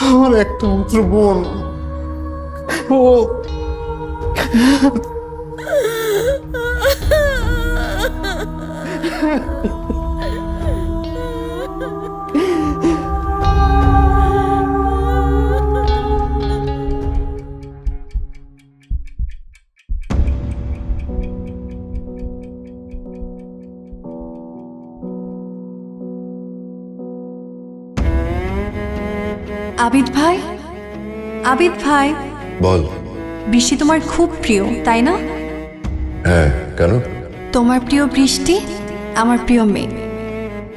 আমার একটা মাত্র বোন, ও আবিদ ভাই, আবিদ ভাই, বল। বৃষ্টি তোমার খুব প্রিয় তাই না? হ্যাঁ, কেন? তোমার প্রিয় বৃষ্টি আমার প্রিয় মেঘ,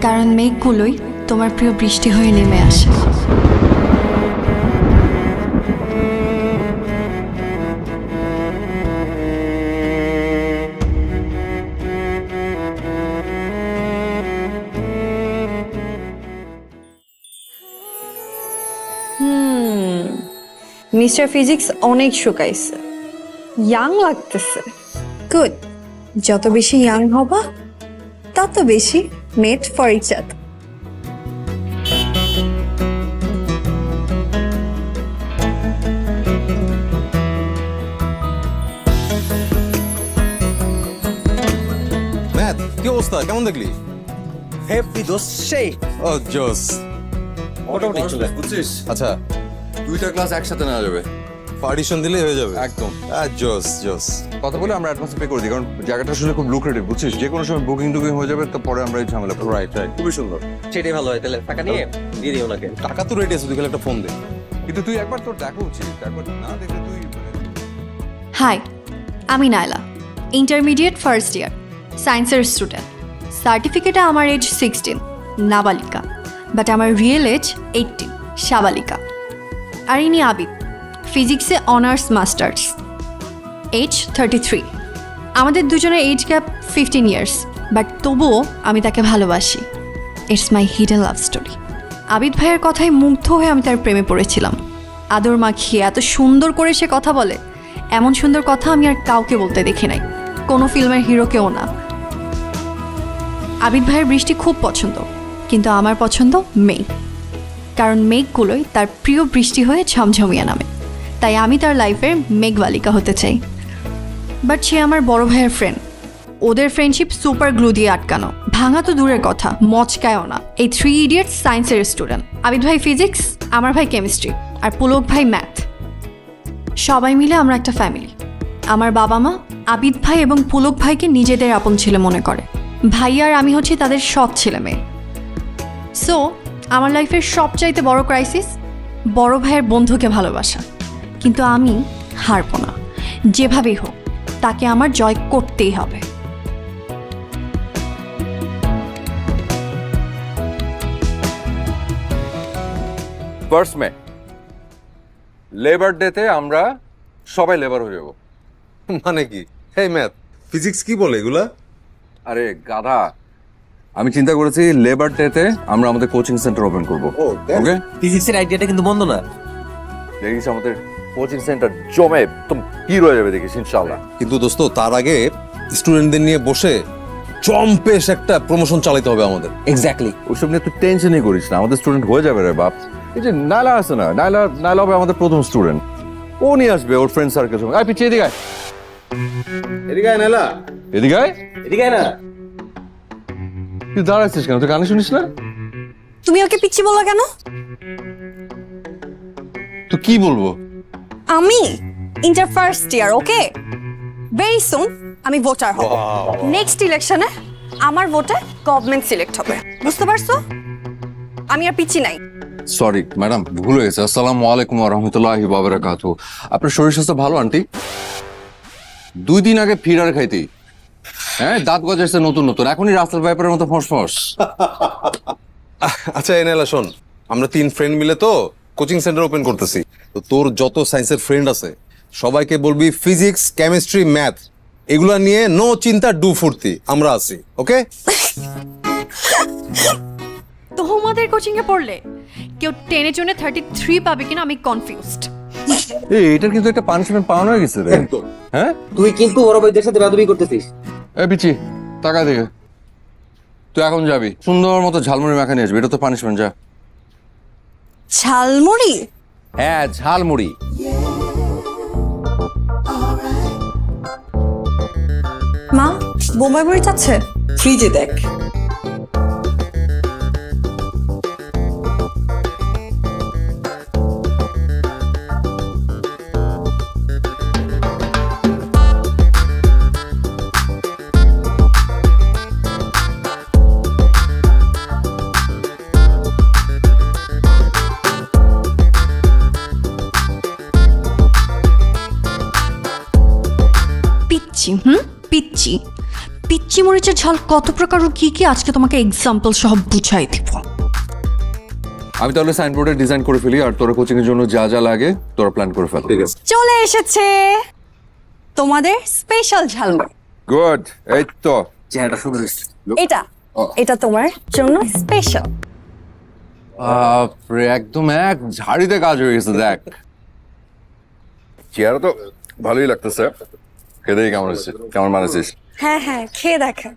কারণ মেঘগুলোই তোমার প্রিয় বৃষ্টি হয়ে নেমে আসে। মিস্টার ফিজিক্স অনেক শুকাইছে, ইয়াং লাগতেছে। গুড, যত বেশি ইয়াং হবা তত বেশি made for each other. Math কি অবস্থা, কেমন দেখলি? হেভি দোস সেই ও জোস। মোটামুটি চলে। বুঝছিস? আচ্ছা, দুইটা ক্লাস একসাথে নেওয়া যাবে। পার্টিশন দিলে হয়ে যাবে একদম। জোস জোস। কথা বলে আমরা অ্যাডভান্স পে করে দিই, কারণ জায়গাটা আসলে খুব লুক্রেটিভ, বুঝছিস? যে কোনো সময় বুকিং টুকিং হয়ে যাবে, তো পরে আমরা এই ঝামেলা করবো। রাইট রাইট, খুবই সুন্দর। সেটাই ভালো হয়, তাহলে টাকা নিয়ে দিয়ে দিই ওনাকে। টাকা তো রেডি আছে, তুই খালি একটা ফোন দে। কিন্তু তুই একবার তোর দেখা উচিত, একবার না দেখলে তুই হাই, আমি নাইলা, ইন্টারমিডিয়েট ফার্স্ট ইয়ার, সায়েন্সের স্টুডেন্ট। সার্টিফিকেটে আমার এজ 16, নাবালিকা, বাট আমার রিয়েল এজ 18, সাবালিকা। আর ইনি আবিদ, ফিজিক্সে অনার্স মাস্টার্স, এজ 33। আমাদের দুজনের এজ গ্যাপ 15 ইয়ার্স, বাট তবুও আমি তাকে ভালোবাসি। It's my hidden love story. Abid ভাইয়ের কথায় মুগ্ধ হয়ে আমি তার প্রেমে পড়েছিলাম। আদর মাখিয়ে এত সুন্দর করে সে কথা বলে, এমন সুন্দর কথা আমি আর কাউকে বলতে দেখি নাই, কোনো ফিল্মের হিরোকেও না। আবিদ ভাইয়ের বৃষ্টি খুব পছন্দ, কিন্তু আমার পছন্দ মেঘ, কারণ মেঘগুলোই তার প্রিয় বৃষ্টি হয়ে ঝমঝমিয়ে নামে। তাই আমি তার লাইফের মেঘবালিকা হতে চাই। বাট সে আমার বড় ভাইয়ের ফ্রেন্ড, ওদের ফ্রেন্ডশিপ সুপার গ্লু দিয়ে আটকানো, ভাঙা তো দূরের কথা, মচকায়ও না। এই 3 ইডিয়টস সায়েন্সের স্টুডেন্ট, আবিদ ভাই ফিজিক্স, আমার ভাই কেমিস্ট্রি, আর পুলক ভাই ম্যাথ। সবাই মিলে আমরা একটা ফ্যামিলি। আমার বাবা মা আবিদ ভাই এবং পুলক ভাইকে নিজেদের আপন ছেলে মনে করে। ভাই আর আমি হচ্ছি তাদের সৎ ছেলে মেয়ে। সো আমার লাইফের সবচাইতে বড় ক্রাইসিস বড় ভাইয়ের বন্ধুকে ভালোবাসা। কিন্তু আমি হারবো না, যেভাবেই হোক তাকে আমার জয় করতেই হবে। ফার্স্ট মে লেবার ডেতে আমরা সবাই লেবার হয়ে যাবো। মানে কি? এই ম্যাথ ফিজিক্স কি বলে এগুলা? আরে গাধা, আমি চিন্তা করেছি লেবার ডেতে আমরা আমাদের কোচিং সেন্টার ওপেন করবো। ওকে, ফিজিক্সের আইডিয়াটা কিন্তু মন্দ না। দেখিস আমাদের কোচিং সেন্টার জমে একদম হিরো হয়ে যাবে, দেখিস ইনশাআল্লাহ। কিন্তু দোস্ত, তার আগে স্টুডেন্টদের নিয়ে বসে চম্পেশ একটা প্রমোশন চালাতে হবে আমাদের। এক্স্যাক্টলি। ওইসব নিয়ে তুই টেনশনই করিস না, আমাদের স্টুডেন্ট হয়ে যাবে রে বাপ। এই যে নাইলা আছে না, নাইলা হবে আমাদের প্রথম স্টুডেন্ট। ও নিয়ে আসবে ওর ফ্রেন্ড সার্কেল সঙ্গে। আয় পিছিয়ে এদিকে আয়, এদিকে আয় নাইলা। এদিকে আয়। এদিকে আয় না। তুই দাঁড়াচ্ছিস কেন? তুই গানে শুনিস না? তুমি ওকে পিচ্ছি বলো কেন? তো কি বলবো? আমি ইন্টার ফার্স্ট ইয়ার, ওকে? ভেরি সুন আমি ভোটার হব। নেক্সট ইলেকশনে আমার ভোটে গভর্নমেন্ট সিলেক্ট হবে, বুঝতে পারছো? আমি আর পিচ্ছি নাই। সরি ম্যাডাম, ভুল হয়ে গেছে। আসসালামু আলাইকুম ওয়া রাহমাতুল্লাহি ওয়া বারাকাতুহু। আপনার শরীর স্বাস্থ্য ভালো আন্টি? 2 দিন আগে ফিরার খাইতি, হ্যাঁ দাঁত গজাইছে নতুন নতুন, এখনই রাস্তার ব্যাপারের মতো ফসফস। আচ্ছা এনেলা শোন, আমরা 3 ফ্রেন্ড মিলে তো কোচিং সেন্টার ওপেন করতেছি। তো তোর যত সায়েন্সের ফ্রেন্ড আছে সবাইকে বলবি ফিজিক্স, কেমিস্ট্রি, ম্যাথ এগুলা নিয়ে নো চিন্তা ডু ফুর্তি, আমরা আছি। ওকে? তোমাদের কোচিং এ পড়লে কেউ 10 জনে 33 পাবে কিনা আমি কনফিউজড। এই এটার কিন্তু একটা পানিশমেন্ট পাওয়ানো হয়ে গেছে রে। হ্যাঁ তুই কিন্তু বড় ভাইদের সাথে বেয়াদবি করতেছিস। এ পিচি টাকা দিকে তুই এখন যাবি সুন্দর মতো ঝালমুড়ি মাখা নিয়ে আসবি, এটা তো পানিশমেন্ট। যা। ঝালমুড়ি? হ্যাঁ ঝালমুড়ি। মা বোম্বাই মরিচ আছে? ফ্রিজে দেখ। পিচ্চি পিচ্চি পিচ্চি মরিচের ঝাল কত প্রকার ও কি কি আজকে তোমাকে এক্সাম্পল সহ বুঝাই দিব। আমি তাহলে সাইনবোর্ডে ডিজাইন করে ফেলি, আর তোরা কোচিং এর জন্য যা যা লাগে তোরা প্ল্যান করে ফেল। ঠিক আছে। চলে এসেছে তোমাদের স্পেশাল ঝালমুড়ি। গুড। এই তো চেহারাটা সুন্দর হয়েছে। এটা এটা তোমার জন্য স্পেশাল। বাপরে, একদম এক ঝাড়িতে কাজ হয়ে গেছে। দেখ চেহারা তো ভালোই লাগতেছে, খেতেই কেমন হচ্ছে, কেমন মানেছিস? হ্যাঁ হ্যাঁ খেয়ে দেখা।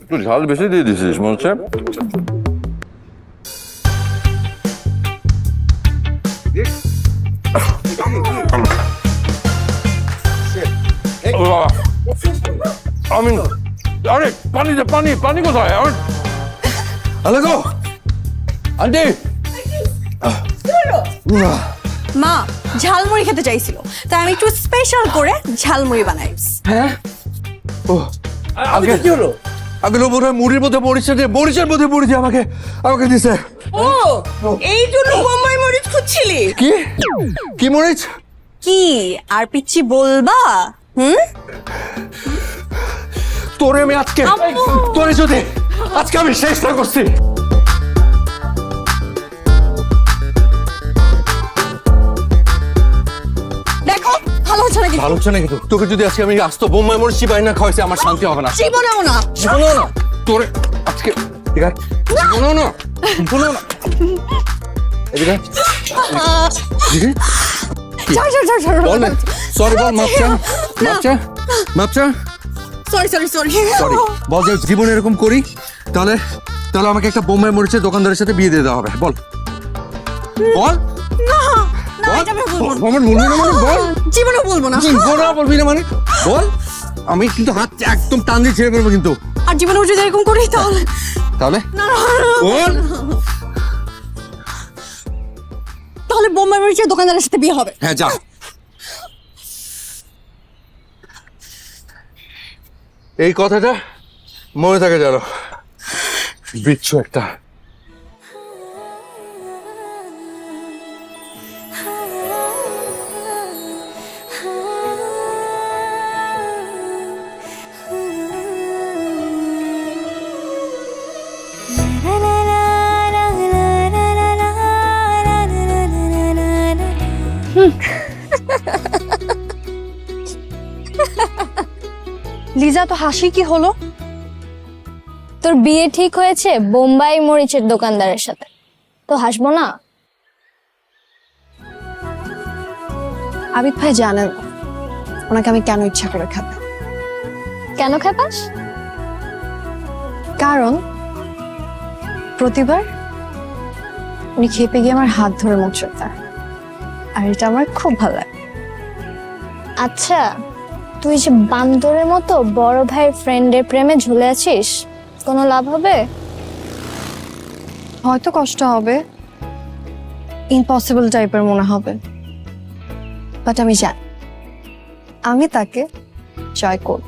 একটু ঝাল বেশি দিয়ে দিছিস মনে হচ্ছে। আমি আরে পানি দে, পানি পানি কোথায়? আলে গো আন্টি। মা ঝালমুড়ি খেতে চাইছিল, তাই আমি একটু স্পেশাল করে ঝালমুড়ি বানাই। হ্যাঁ ও আগে কি হলো? আগে লো বোধহয় মুড়ির মধ্যে মরিচের মধ্যে মুড়ি দিয়ে আমাকে আমাকে দিছে। ও এই জন্য বোম্বাই মরিচ খুঁজছিলি? কি কি মরিচ? কি আর পিচ্চি বলবা? তোরে আমি আজকে তোরে যদি আজকে আমি শেষটা করছি। দেখো ভালো হচ্ছে নাকি? ভালো হচ্ছে না কিন্তু তোকে যদি আজকে আমি আস্ত বোম্বাই মরিচ চিবাই না খাওয়াইছি আমার শান্তি হবে না। জীবনেও না। জীবনেও না তোরে আজকে। ঠিক আছে জীবনেও না, জীবনেও না। এদিকে এদিকে। বল না সরি, বল মাপ চা মাপ চা। সরি সরি সরি সরি বল যে জীবনে এরকম করি তাহলে তাহলে আমাকে একটা বোম্বাই মরিচের দোকানদারের সাথে বিয়ে দিয়ে দেওয়া হবে। বল বল আমার বলবি না মানে বল। জীবনেও বলবো না। বলবি না মানে বল। আমি কিন্তু হাত একদম টান দিয়ে ছেড়ে ফেলবো কিন্তু। আর জীবনেও যদি এরকম করি তাহলে তাহলে বল। তাহলে বোম্বাই মরিচের দোকানদারের সাথে বিয়ে হবে। হ্যাঁ যা। এই কথাটা মনে থাকে জানো, বিচ্ছু একটা। লিজা তো হাসি কি হলো? তোর বিয়ে ঠিক হয়েছে বোম্বাই মরিচের দোকানদারের সাথে, তো হাসবো না? আবিদ ভাই জানেন ওনাকে আমি কেন ইচ্ছা করে খাবো। কেন খেপাস? কারণ প্রতিবার উনি খেপে গিয়ে আমার হাত ধরে মুখ চড়তার, আর এটা আমার খুব ভালো লাগে। আচ্ছা তুই যে বান্দরের মতো বড় ভাইয়ের ফ্রেন্ডের প্রেমে ঝুলে আছিস, কোনো লাভ হবে? হয়তো কষ্ট হবে, ইম্পসিবল টাইপের মনে হবে, বাট আমি জানি আমি তাকে জয় করব।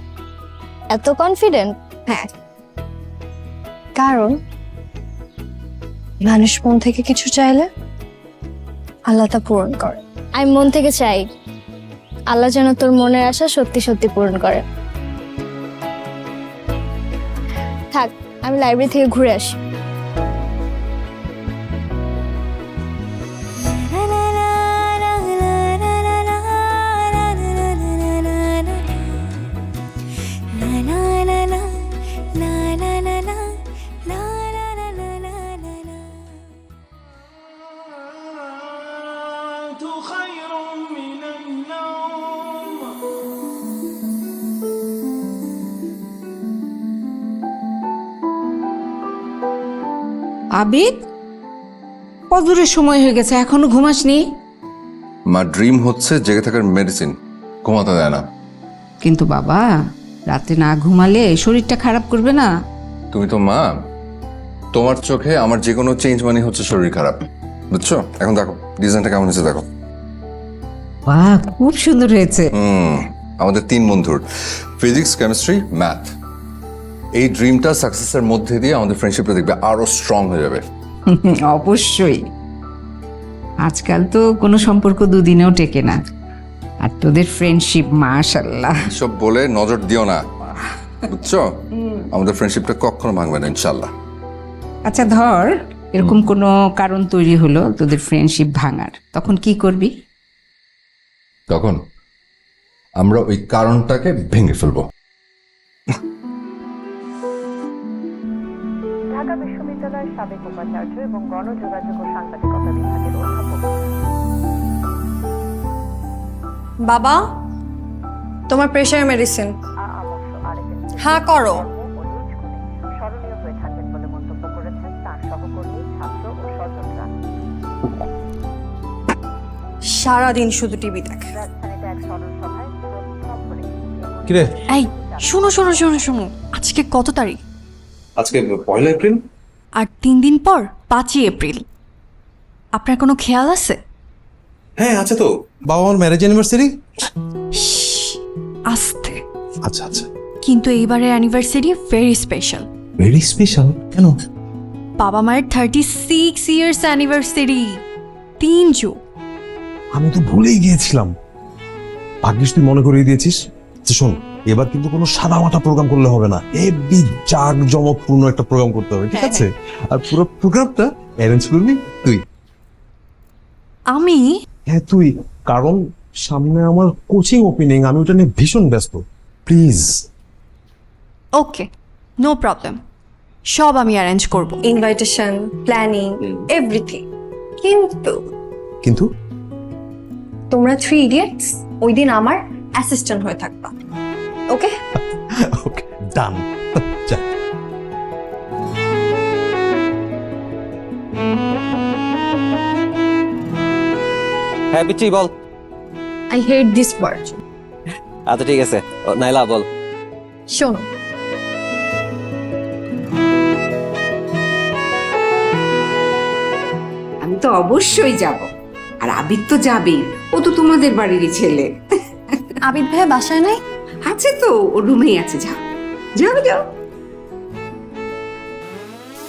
এত কনফিডেন্ট? হ্যাঁ, কারণ মানুষ মন থেকে কিছু চাইলে আল্লাহ তা পূরণ করে। আমি মন থেকে চাই আল্লাহ যেন তোর মনের আশা সত্যি সত্যি পূরণ করে। থাক, আমি লাইব্রেরি থেকে ঘুরে আসি। আবিদ, কদূরের সময় হয়ে গেছে, এখনো ঘুমাসনি? মা ড্রিম হচ্ছে জেগে থাকার মেডিসিন, ঘুমাতে দেয় না। কিন্তু বাবা, রাতে না ঘুমালে শরীরটা খারাপ করবে না? তুমি তো মা, তোমার চোখে আমার যে কোনো চেঞ্জ মানে হচ্ছে শরীর খারাপ, বুঝছো? এখন দেখো ডিজাইনটা কেমন হয়েছে দেখো। বাহ, খুব সুন্দর হয়েছে। আমাদের 3 বন্ধুর ফিজিক্স, কেমিস্ট্রি, ম্যাথ, এই ড্রিমটা সাকসেসের মধ্যে দিয়ে আমাদের ফ্রেন্ডশিপটা দেখবে আরো স্ট্রং হয়ে যাবে। অবশ্যই, আজকাল তো কোনো সম্পর্ক দুদিনেও টেকে না, আর তোদের ফ্রেন্ডশিপ মাশাআল্লাহ। সব বলে নজর দিও না, বুঝছো? আমাদের ফ্রেন্ডশিপটা কখনো ভাঙবে না ইনশাল্লাহ। আচ্ছা ধর, এরকম কোনো কারণ তৈরি হলো তোদের ফ্রেন্ডশিপ ভাঙার, তখন কি করবি? তখন আমরা ওই কারণটাকে ভেঙে ফেলবো। ঢাকা বিশ্ববিদ্যালয়ের সাবেক উপাচার্য এবং গণযোগাযোগ ও সাংবাদিকতা বিভাগের অধ্যাপক। বাবা, তোমার প্রেশার মেডিসিন। হ্যাঁ করো। স্মরণীয় হয়ে থাকবেন বলে মন্তব্য করেছেন তার সহকর্মী, ছাত্র ও স্বজনরা। সারাদিন শুধু টিভি দেখে। রাজধানীতে এক স্মরণ সভায় কিরে, এই শোনো শোনো শোনো শোনো, আজকে কত তারিখ? আজকে 1 এপ্রিল। আর 3 দিন পর 5ই এপ্রিল। আপনার কোনো খেয়াল আছে? হ্যাঁ আছে তো, বাবা মার ম্যারেজ অ্যানিভার্সারি। আস্তে। আচ্ছা আচ্ছা, কিন্তু এইবারের anniversary very special. Very special কেন? বাবা মায়ের 36 ইয়ার্স অ্যানিভার্সারি, 3 যুগ। আমি তো ভুলেই গিয়েছিলাম, ভাগ্যিস তুই মনে করিয়ে দিয়েছিস। আচ্ছা শোন, এবার কিন্তু কোনো সাদা মাটা প্রোগ্রাম করলে হবে না, হেভি জাঁকজমকপূর্ণ একটা প্রোগ্রাম করতে হবে, ঠিক আছে? আর পুরো প্রোগ্রামটা অ্যারেঞ্জ করবি তুই। আমি? হ্যাঁ তুই, কারণ সামনে আমার কোচিং ওপেনিং, আমি ওটা নিয়ে ভীষণ ব্যস্ত। প্লিজ। ওকে, নো প্রবলেম, সব আমি অ্যারেঞ্জ করব। Invitation, planning, everything. কিন্তু কিন্তু তোমরা 3 ইডিয়টস ওই দিন আমার অ্যাসিস্ট্যান্ট হয়ে থাকবা, ওকে? ওকে, ডান। যা। হ্যাঁ পিচ্ছি বল। I hate this word. আচ্ছা ঠিক আছে, নাইলা বল। শোনো, আমি তো অবশ্যই যাব, আর আবিদ তো যাবেই, ও তো তোমাদের বাড়িরই ছেলে। আবিদ ভাই বাসায় নাই? আছে তো, ও রুমেই আছে, যাও যাও যাও।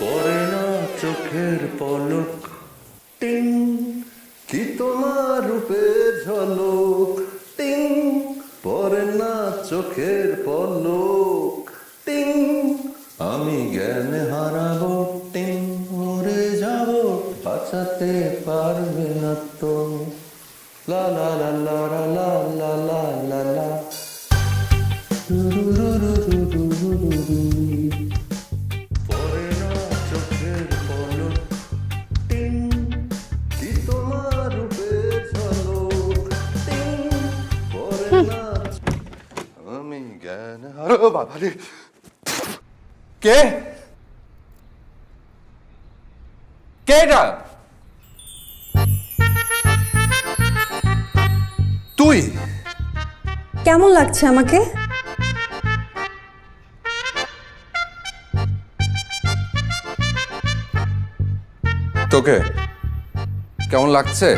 পরে না চোখের পলক, টিং কি তোমার রূপের ঝলক, টিং পরে না চোখের পলক, টিং আমি জ্ঞান হারাবো, টিং মরে যাব, বাঁচাতে পারবে না তো। লা লা লা লা লা লা লা লা লা। পরে না চোখের পলক, টিং কি তোমার রূপের ঝলক, টিং পরে না। আমি জ্ঞান হারাবো। বাবারে, কে কে এটা? তুই? কেমন লাগছে আমাকে? তোকে কেমন লাগছে?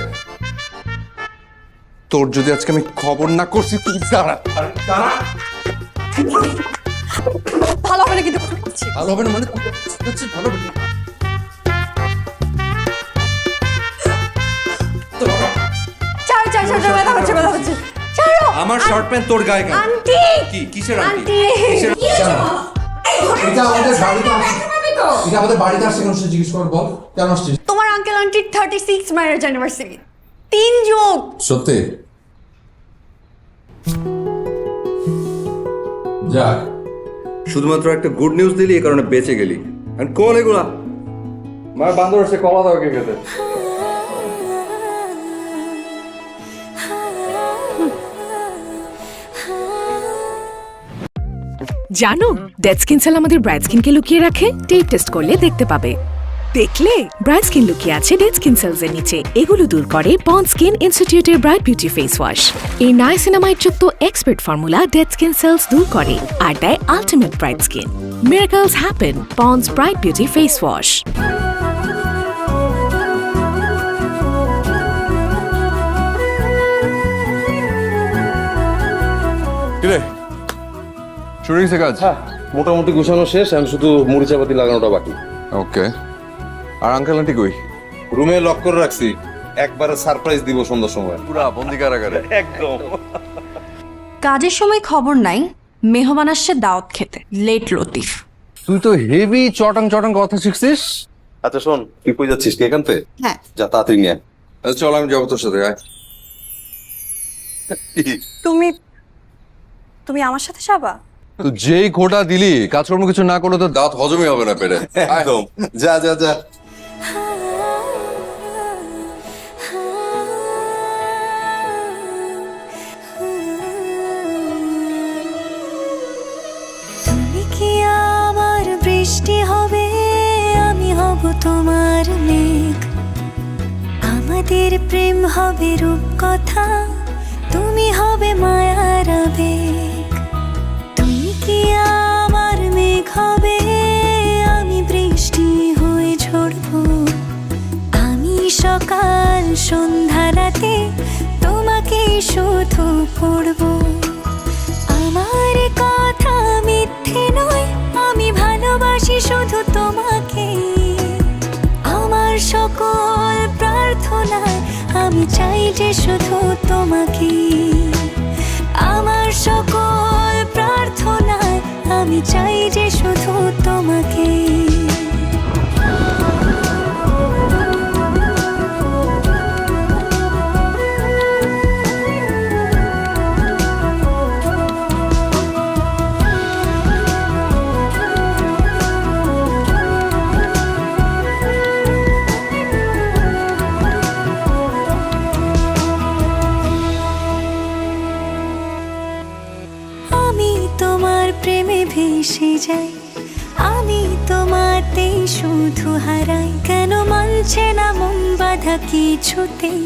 তোর যদি আজকে আমি খবর না করছি, তুই দাঁড়া। ভালো হবে না কিন্তু। ভালো হবে না মানে ভালো হবে না। ছাড় ছাড় ছাড়, ব্যথা হচ্ছে ব্যথা হচ্ছে। আমার শর্ট প্যান্ট তোর গায়ে কেন? আন্টি কি কিসের আন্টি? আন্টি এটা আমাদের বাড়িতে আসছে কেন সে জিজ্ঞেস কর, বল কেন আসছিস? তোমার আঙ্কেল আন্টির 36 ম্যারেজ অ্যানিভার্সারি 3 যোগ। সত্যি? যাক, শুধুমাত্র একটা গুড নিউজ দিলি, এই কারণে বেঁচে গেলি। আর কল এগুলা মা বান্দর এসে কলা দাও কে খেতে। জানো ডেড স্কিন সেল আমাদের ব্রাইট স্কিনকে লুকিয়ে রাখে? টেপ টেস্ট করলে দেখতে পাবে। দেখলে ব্রাইট স্কিন লুকিয়ে আছে ডেড স্কিন সেলস এর নিচে। এগুলো দূর করে পন্ড স্কিন ইনস্টিটিউটের ব্রাইট বিউটি ফেস ওয়াশ। এই নাইসিনামাইড যুক্ত expert formula dead skin sales দূর করে আর দেয় ultimate bright skin. Miracles happen ponds bright beauty face wash. কিরে শুরু হয়েছে কাজ? মোটামুটি গুছানো শেষ, আমি শুধু মরিচাপাতি লাগানোটা বাকি। ওকে, আর আঙ্কেল আন্টি কই? রুমে লক করে রাখছি, একবারে সারপ্রাইজ দিব সন্ধ্যার সময়। পুরা বন্দি কারাগারে। একদম। কাজের সময় খবর নাই, মেহমান আসছে দাওয়াত খেতে, লেট লতিফ। তুই তো হেভি চটাং চটাং কথা শিখছিস। আচ্ছা শোন, তুই কই যাচ্ছিস? কে এখান থেকে? হ্যাঁ। যা তাড়াতাড়ি নিয়ে আয়। আচ্ছা চল, আমি যাবো তোর সাথে। আয়। তুমি আমার সাথে যাবা? তো যেই খোটা দিলি, কাজকর্ম কিছু না করলে তো দাঁত হজমই হবে না পেটে। একদম, যা যা যা। তুমি কি আমার বৃষ্টি হবে, আমি হব তোমার মেঘ। আমাদের প্রেম হবে রূপকথা, তুমি হবে মায়ার আবেগ। তুমি কি আমার মেঘ হবে, আমি বৃষ্টি হয়ে ঝরবো। আমি সকাল সন্ধ্যা রাতে তোমাকে শুধু পড়বো। আমার কথা মিথ্যে নয়, আমি ভালোবাসি শুধু তোমাকে। আমার সকল প্রার্থনায় আমি চাই যে শুধু তোমাকে। আমার সকল প্রার্থনায় আমি চাই যে শুধু তোমাকে। আমি তোমার প্রেমে ভেসে যাই, আমি তোমাতেই শুধু হারাই। কেন মানছে না মন বাধা কিছুতেই।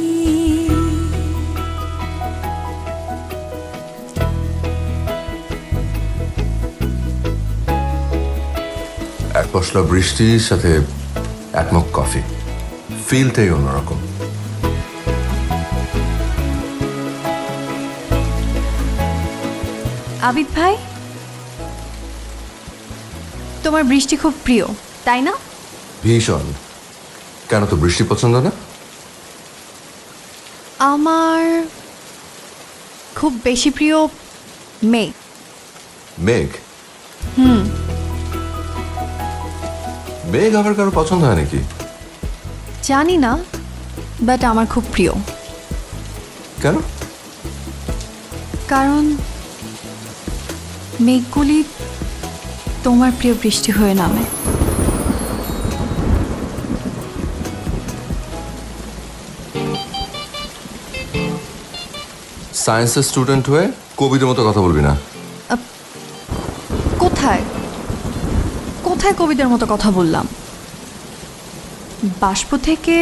এক পশলা বৃষ্টির সাথে এক মগ কফি, ফিলটাই অন্যরকম। আবিদ ভাই, তোমার বৃষ্টি খুব প্রিয় তাই না? ভীষণ। কেন, তো বৃষ্টি পছন্দ না? আমার খুব বেশি প্রিয় মেঘ। মেঘ? মেঘ আবার কারো পছন্দ হয় নাকি? জানি না, বাট আমার খুব প্রিয়। কেন? কারণ মেঘগুলি তোমার প্রিয় বৃষ্টি হয়ে নামে। সায়েন্সের স্টুডেন্ট হয়ে কবিদের মতো কথা বলবি না। কোথায় কোথায় কবিদের মতো কথা বললাম? বাষ্প থেকে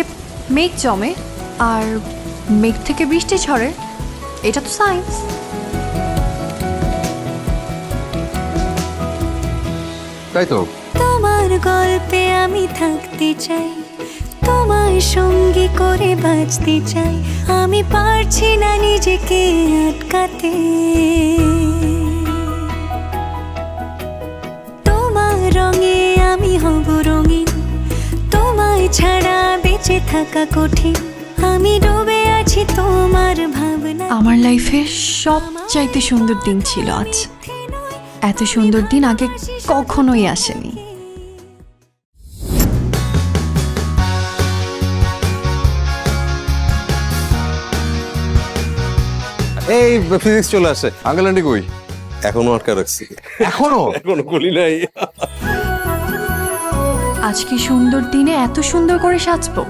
মেঘ জমে আর মেঘ থেকে বৃষ্টি ঝরে, এটা তো সায়েন্স। তাই তো। তোমার গল্পে আমি থাকতে চাই, তোমার সঙ্গী করে বাঁচতে চাই। আমি পারছি না নিজেকে আটকাতে। তোমার রঙে আমি হব রঙিন, তোমায় ছাড়া বেঁচে থাকা কঠিন। আমি ডুবে আছি বুঝি তোমার ভাবনা আমার লাইফে সবচাইতে সুন্দর দিন ছিল আজ। এত সুন্দর দিন আগে কখনোই আসেনি। এই ফিজিক্স চলে আসে। আঙ্কেল আন্টি কই? এখনো আটকা রাখছি, এখনো? এখনো খুলি নাই। আজকে সুন্দর দিনে এত সুন্দর করে সাজবো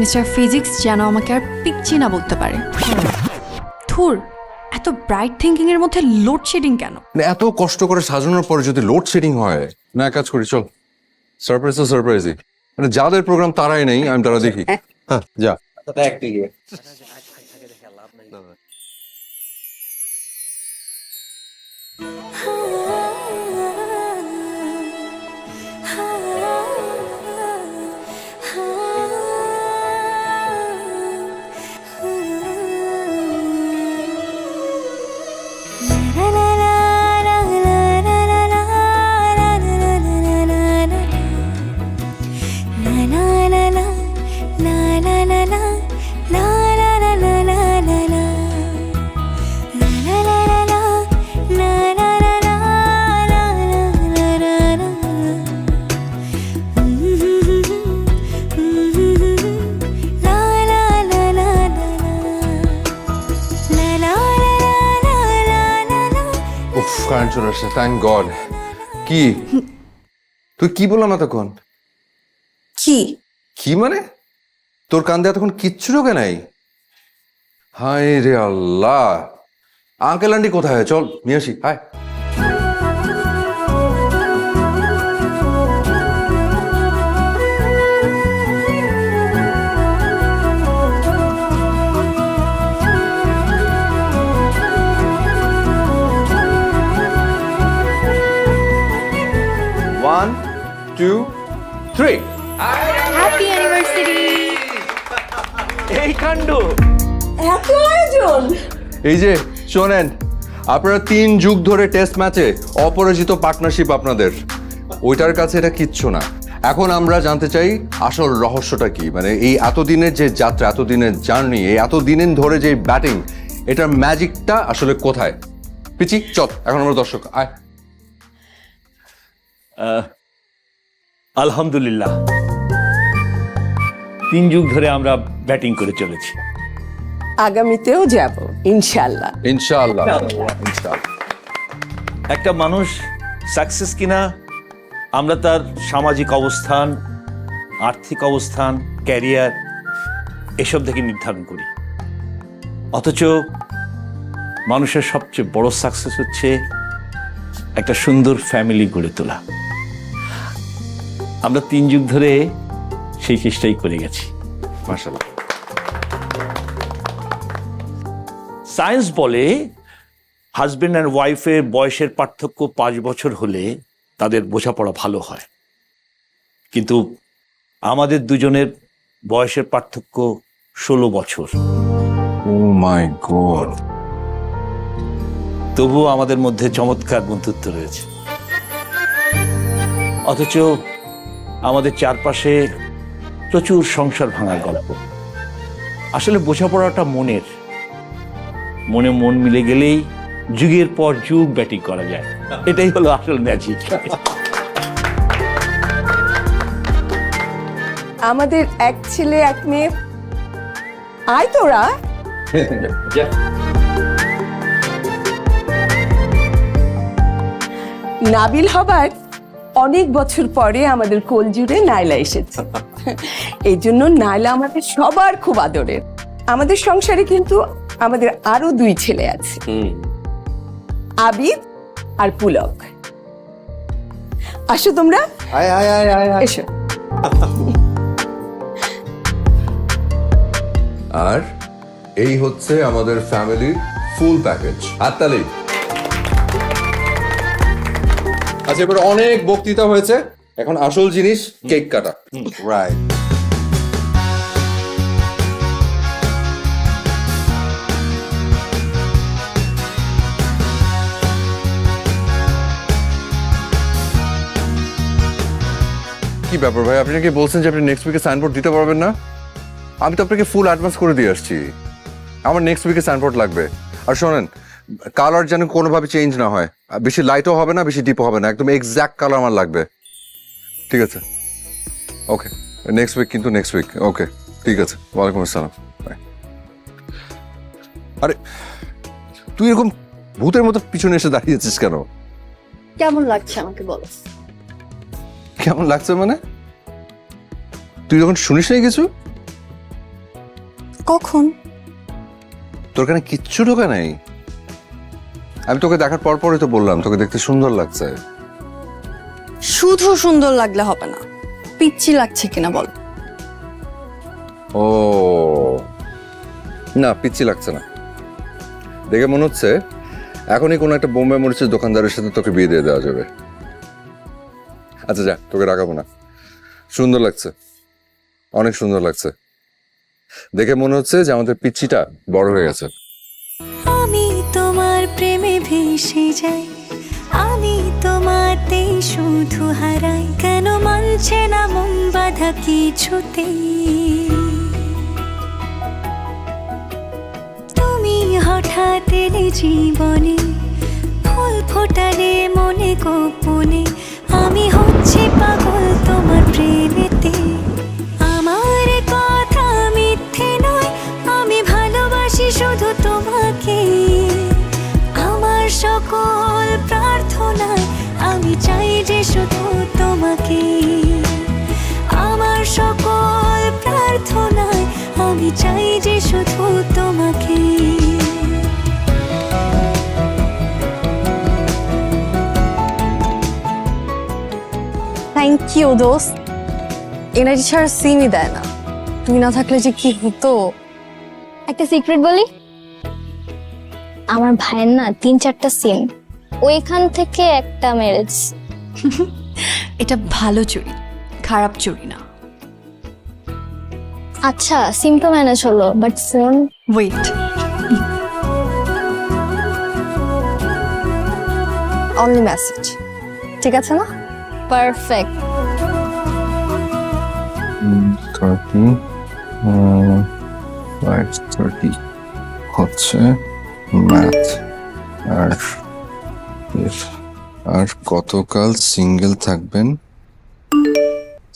মিস্টার ফিজিক্স যেন আমাকে আর পিচ্ছি না বলতে পারে। ধুর, এত ব্রাইট থিঙ্কিং এর মধ্যে লোডশেডিং কেন? মানে এত কষ্ট করে সাজানোর পরে যদি লোডশেডিং হয় না, এক কাজ করি চল, সারপ্রাইজ তো সারপ্রাইজই, মানে যাদের প্রোগ্রাম তারাই নেই, আমি তারা দেখি। হ্যাঁ যা। উফ, কারেন্ট চলে আসছে, থ্যাংক গড। কি তুই কি বললাম এতক্ষণ? কি কি মানে তোর কান্দে এতক্ষণ কিচ্ছু ঢোকে নাই? হায় রে আল্লাহ, আঙ্কেল আন্টি কোথায়? চল নিয়ে আসি, হায়। One, two, three. Happy anniversary. এই কাণ্ড! এত আয়োজন! এই যে শোনেন, আপনারা 3 যুগ ধরে টেস্ট ম্যাচে অপরাজিত পার্টনারশিপ আপনাদের, ওইটার কাছে এটা কিচ্ছু না। এখন আমরা জানতে চাই আসল রহস্যটা কি, মানে এই এতদিনের যে যাত্রা, এতদিনের জার্নি, এই এতদিন ধরে যে ব্যাটিং, এটার ম্যাজিকটা আসলে কোথায়? পিচি চল, এখন আমরা দর্শক আয়। আলহামদুলিল্লাহ, 3 যুগ ধরে আমরা ব্যাটিং করে চলেছি। আগামীতেও যাব ইনশাআল্লাহ। ইনশাআল্লাহ ইনশাআল্লাহ। একটা মানুষ সাকসেস কিনা আমরা তার সামাজিক অবস্থান, আর্থিক অবস্থান, ক্যারিয়ার এসব থেকে নির্ধারণ করি। অথচ মানুষের সবচেয়ে বড় সাকসেস হচ্ছে একটা সুন্দর ফ্যামিলি গড়ে তোলা। আমরা 3 যুগ ধরে সেই চেষ্টাই করে গেছি। মাশাআল্লাহ। সায়েন্স বলে হাজবেন্ড অ্যান্ড ওয়াইফের বয়সের পার্থক্য 5 বছর হলে তাদের বোঝাপড়া ভালো হয়, কিন্তু আমাদের দুজনের বয়সের পার্থক্য 16 বছর। ও মাই গড। তবুও আমাদের মধ্যে চমৎকার বন্ধুত্ব রয়েছে। অথচ আমাদের চারপাশে প্রচুর সংসার ভাঙার গল্প। আসলে বোঝাপড়াটা মনের, মনে মন মিলে গেলেই যুগের পর যুগ ব্যাটিং করা যায়। এটাই হলো আসল ম্যাজিক। আমাদের এক ছেলে এক মেয়ে। আয় তোরা। নাবিল হবার অনেক বছর পরে আমাদের কোল জুড়ে নাইলা এসেছে। এই জন্য নাইলা আমাদের সবার খুব আদরের। আমাদের সংসারে কিন্তু আমাদের আরো 2 ছেলে আছে, আবিদ আর পুলক। আসো তোমরা, এসো। আর এই হচ্ছে আমাদের ফ্যামিলির ফুল প্যাকেজ। হাততালি। আচ্ছা, এবার অনেক বক্তৃতা হয়েছে, এখন আসল জিনিস কেক কাটা। রাইট। কি ব্যাপার ভাই, আপনি কি বলছেন যে আপনি নেক্সট উইকে সাইনবোর্ড দিতে পারবেন না? আমি তো আপনাকে ফুল অ্যাডভান্স করে দিয়ে আসছি। আমার নেক্সট উইকে স্যান্ডফোর্ড লাগবে। আর শোনেন, কালার যেন কোনোভাবে চেঞ্জ না হয়, বেশি লাইটও হবে না, বেশি ডিপও হবে না, একদম এক্স্যাক্ট কালার আমার লাগবে। ঠিক আছে, ওকে, নেক্সট উইক, কিন্তু নেক্সট উইক। ওকে, ঠিক আছে, ওয়ালাইকুম আসসালাম। Bye. আরে তুই এরকম ভূতের মতো পিছনে এসে দাঁড়িয়েছিস কেন? কেমন লাগছে আমাকে বলো? কেমন লাগছে মানে? তুই যখন শুনিস নাই কিছু? কখন? তোর কানে কিচ্ছু ঢোকে নাই? আমি তোকে দেখার পর পরই তো বললাম তোকে দেখতে সুন্দর লাগছে। শুধু সুন্দর লাগলে হবে না, পিচ্ছি লাগছে কিনা বল। ও না, পিচ্ছি লাগছে না, দেখে মনে হচ্ছে এখনই কোনো একটা বোম্বে মরিচের দোকানদারের সাথে তোকে বিয়ে দিয়ে দেওয়া যাবে। আচ্ছা যা, তোকে রাখাবো না, সুন্দর লাগছে, অনেক সুন্দর লাগছে, দেখে মনে হচ্ছে যে আমাদের পিচ্ছিটা বড় হয়ে গেছে। আমি তোমার প্রেমে ভেসে যাই, আমি তোমাতেই শুধু হারাই, কেন মানছে না মন বাধা কিছুতেই। তুমি হঠাৎ এলে জীবনে, ফুল ফোটালে মনে গোপনে, আমি হচ্ছি পাগল তোমার প্রেমেতে। আমার কথা মিথ্যে নয়, আমি ভালোবাসি শুধু তোমাকে। আমার সকল প্রার্থনায় আমি চাই যে শুধু তোমাকে। আমার সকল প্রার্থনায় আমি চাই যে শুধু তোমাকে। থ্যাংক ইউ দোস্ত, এনার্জি ছাড়া সিমই দেয় না, তুই না থাকলে যে কি হতো। একটা সিক্রেট বলি, আমার ভাইয়ের না 3-4টা সিম, ওইখান থেকে একটা ম্যারেজ। এটা ভালো চুরি, খারাপ চুরি না। আচ্ছা সিম তো ম্যানেজ হলো, but phone? Wait, only message, ঠিক আছে না? পারফেক্ট। 5:30 হচ্ছে ম্যাথ। আর কতকাল সিঙ্গেল থাকবেন?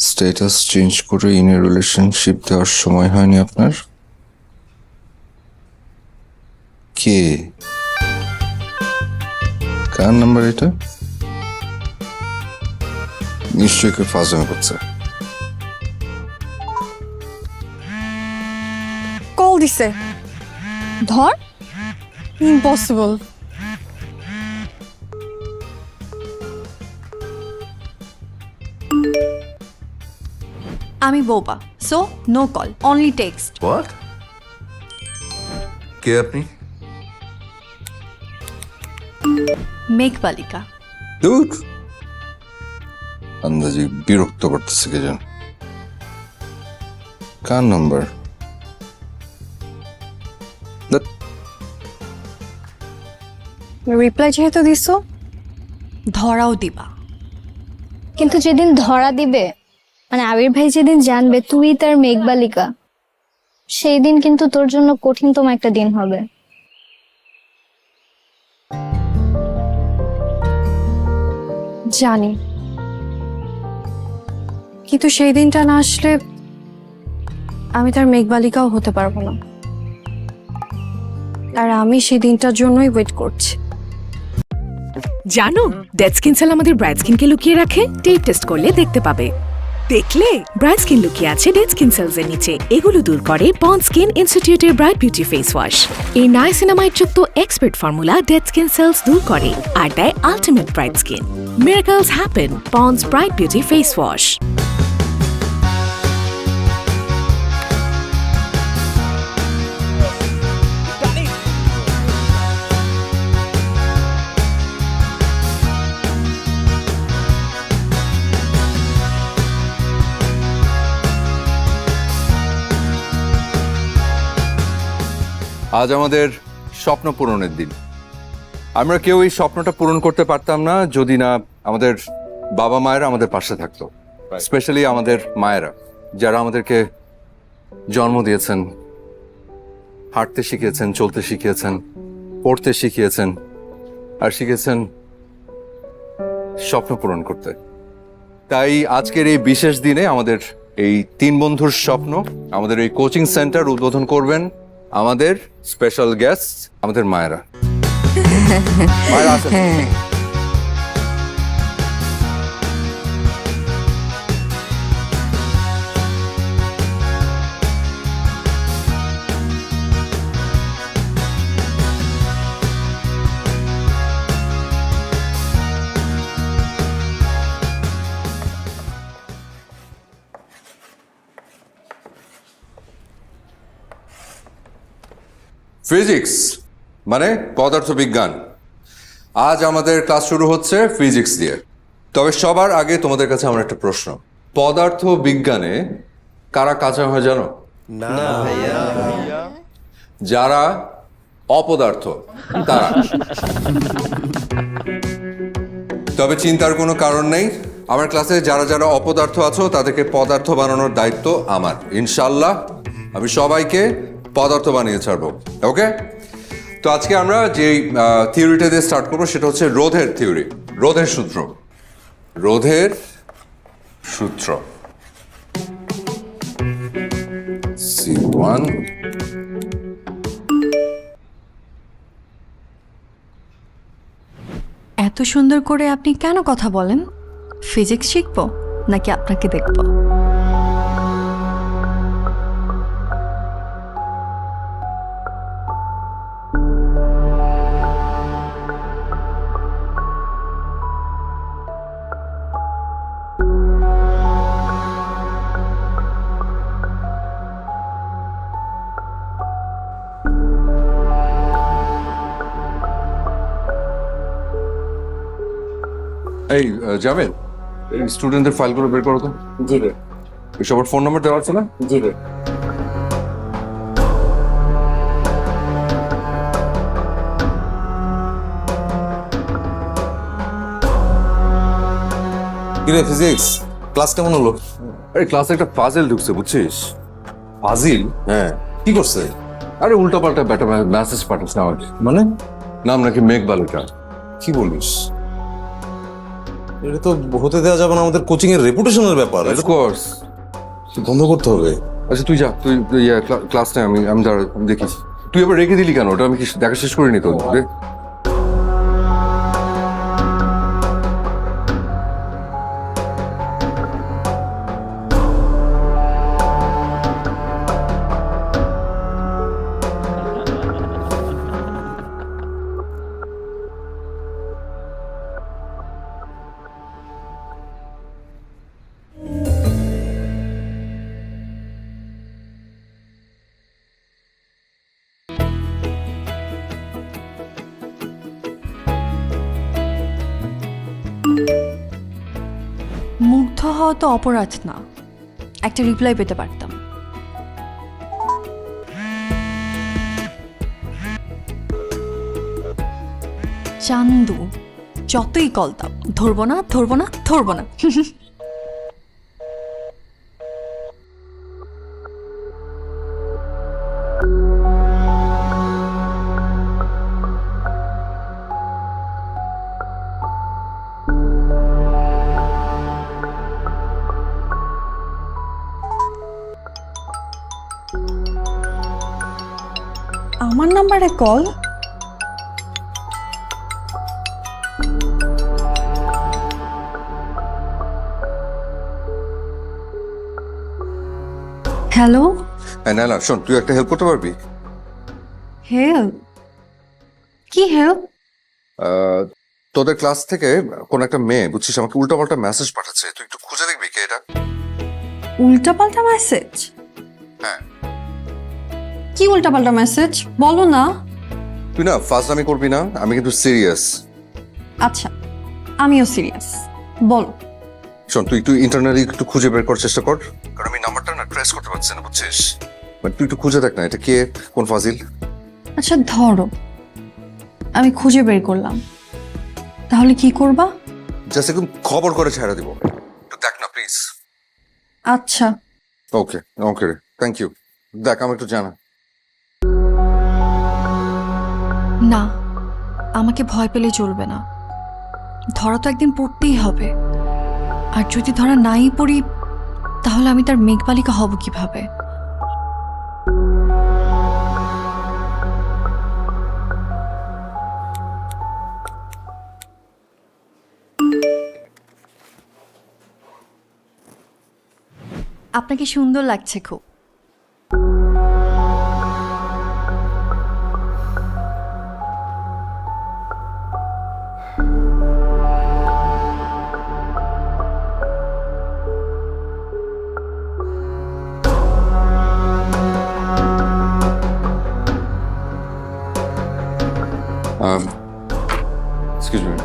স্ট্যাটাস চেঞ্জ করে ইন রিলেশনশিপ দেওয়ার সময় হয়নি আপনার? কে, কার নাম্বার এটা? নিশ্চয়ই কেউ ফাজলামি করছে। কল দিছে, ধর। ইম্পসিবল। আমি বোবা, so no call, only text. What? কে আপনি? মেঘবালিকা। দূর, আন্দাজি বিরক্ত করতেছে কে যেন। কার নাম্বার? রিপ্লাই যেহেতু দিছো, ধরাও দিবা। কিন্তু যেদিন ধরা দিবে, মানে আবির ভাই যেদিন জানবে তুই তার মেঘবালিকা, সেই দিন কিন্তু তোর জন্য কঠিনতম একটা দিন হবে। জানি, কিন্তু সেই দিনটা না আসলে আমি তার মেঘবালিকাও হতে পারবো না, আর আমি সেই দিনটার জন্যই ওয়েট করছি। জানো ডেড স্কিন সেল আমাদের ব্রাইট স্কিনকে লুকিয়ে রাখে? টেস্ট টেস্ট করলে দেখতে পাবে। দেখলে ব্রাইট স্কিন লুকিয়ে আছে ডেড স্কিন সেলস এর নিচে, এগুলো দূর করে পন্ড স্কিন ইনস্টিটিউটের ব্রাইট বিউটি ফেস ওয়াশ। এই নাইসিনামাইড যুক্ত expert formula dead skin sales দূর করে আর দেয় ultimate bright skin. Miracles happen, ponds bright beauty face wash. আজ আমাদের স্বপ্ন পূরণের দিন। আমরা কেউ এই স্বপ্নটা পূরণ করতে পারতাম না যদি না আমাদের বাবা মায়েরা আমাদের পাশে থাকতো, স্পেশালি আমাদের মায়েরা যারা আমাদেরকে জন্ম দিয়েছেন, হাঁটতে শিখিয়েছেন, চলতে শিখিয়েছেন, পড়তে শিখিয়েছেন, আর শিখিয়েছেন স্বপ্ন পূরণ করতে। তাই আজকের এই বিশেষ দিনে আমাদের এই 3 বন্ধুর স্বপ্ন, আমাদের এই কোচিং সেন্টার উদ্বোধন করবেন আমাদের স্পেশাল গেস্ট, আমাদের মায়েরা। মায়েরা আসেন। ফিজিক্স মানে পদার্থবিজ্ঞান। আজ আমাদের ক্লাস শুরু হচ্ছে ফিজিক্স দিয়ে। তবে সবার আগে তোমাদের কাছে আমার একটা প্রশ্ন, পদার্থ বিজ্ঞানে কারা কাঁচা হয় জানো? যারা অপদার্থ তারা। তবে চিন্তার কোনো কারণ নেই, আমার ক্লাসে যারা যারা অপদার্থ আছো তাদেরকে পদার্থ বানানোর দায়িত্ব আমার। ইনশাল্লাহ আমি সবাইকে পদার্থ বানিয়ে ছাড়বো। ওকে, তো আজকে আমরা যে থিওরিটা দিয়ে স্টার্ট করবো সেটা হচ্ছে রোধের থিওরি, রোধের সূত্র। রোধের সূত্র C1 এত সুন্দর করে আপনি কেন কথা বলেন? ফিজিক্স শিখবো নাকি আপনাকে দেখবো? এই জাভেদ, এই স্টুডেন্টদের ফাইলগুলো বের করো তো। জি বে, সবার ফোন নাম্বার দেওয়া আছে না? জি বে। কিরে ফিজিক্স ক্লাস কেমন হলো? আরে ক্লাসে একটা পাজেল ঢুকছে বুঝছিস? ফাজিল? হ্যাঁ, কি করছে? আরে উল্টাপাল্টা ব্যাটা মেসেজ পাঠাচ্ছে আমাকে, মানে নাম নাকি মেঘ বালিকা। কি বলিস? এটা তো হতে দেওয়া যাবে না, আমাদের কোচিং এর রেপুটেশনের ব্যাপার। এটা কোর্স বন্ধ করতে হবে। আচ্ছা তুই যা, তুই ক্লাস নেই, আমি দাঁড়া, আমি দেখি। তুই আবার রেখে দিলি কেন? ওটা আমি কি দেখা শেষ করিনি তো? রে মুগ্ধ হওয়া তো অপরাধ না, একটা রিপ্লাই পেতে পারতাম। চান্দু, যতই কল দাও, ধরবো না ধরবো না ধরবো না। আমার নাম্বারে কল? হ্যালো, হ্যাঁ নাইলা শোন, তুই একটা হেল্প করতে পারবি? হেল্প? কি হেল্প? তোদের ক্লাস থেকে কোন একটা মেয়ে বুঝছিস আমাকে উল্টাপাল্টা মেসেজ পাঠাচ্ছে, তুই একটু খুঁজে দেখবি কে এটা? উল্টাপাল্টা মেসেজ? হ্যাঁ। কি উল্টাপাল্টা মেসেজ বলো না। তুই না ফাজলামি করবি না, আমি কিন্তু সিরিয়াস। আচ্ছা, আমিও সিরিয়াস, বলো। শোন, তুই একটু ইন্টারনালি একটু খুঁজে বের করার চেষ্টা কর, কারণ আমি নাম্বারটা না ট্রেস করতে পারছি না বুঝছিস। বাট তুই একটু খুঁজে দেখ না, এটা কে, কোন ফাজিল। আচ্ছা ধরো আমি খুঁজে বের করলাম, তাহলে কি করবা? জাস্ট একদম খবর করে ছেড়ে দিব, একটু দেখ না প্লিজ। আচ্ছা ওকে ওকে, থ্যাংক ইউ। দেখ আমার একটু জানা। না, আমাকে ভয় পেলে চলবে না। ধরা তো একদিন পড়তেই হবে, আর যদি ধরা নাই পড়ি তাহলে আমি তার মেঘবালিকা হব কিভাবে? আপনাকে সুন্দর লাগছে খুব। এক্সকিউজ মি,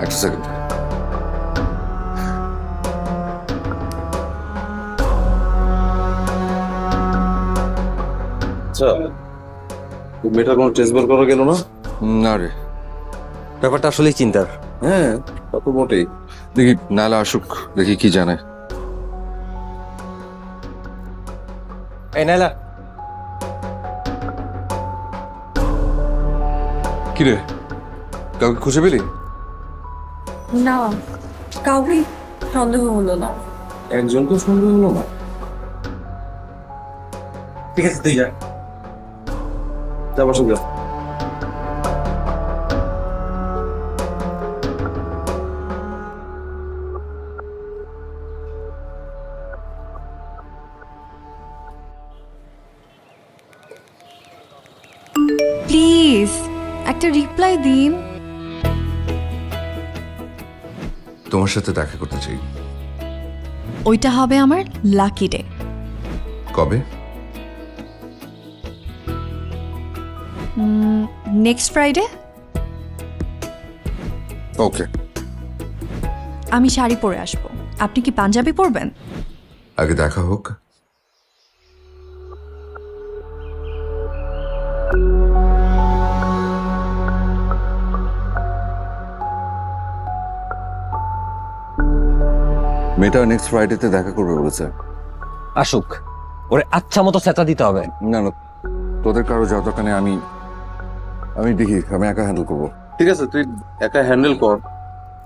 একটা সেকেন্ড। আচ্ছা, মেয়েটার কোনো টেস্ট বের করা গেল না? না রে, ব্যাপারটা আসলেই চিন্তার। হ্যাঁ, তা তো মোটেই। দেখি নাইলা আসুক, দেখি কি জানে। এই নাইলা, কি রে, কাউকে খুঁজে পেলি? না, কাউকে সন্দেহ হলো না। একজনকে সন্দেহ হলো না? ঠিক আছে তুই যা। যাবার সুবিধা। প্লিজ একটা রিপ্লাই দিন। তোমার সাথে দেখা করতে চাই। ওইটা হবে আমার লাকি ডে। কবে? Next Friday. ওকে। আমি শাড়ি পরে আসবো, আপনি কি পাঞ্জাবি পরবেন? আগে দেখা হোক। মেয়েটা নেক্সট ফ্রাইডেতে দেখা করবে বলেছে। আসুক, ওরে আচ্ছা মতো চেঁচা দিতে হবে। না না, তোদের কারো যাওয়ার দরকার নেই, আমি দেখি, আমি একা হ্যান্ডেল করবো। ঠিক আছে, তুই একা হ্যান্ডেল কর।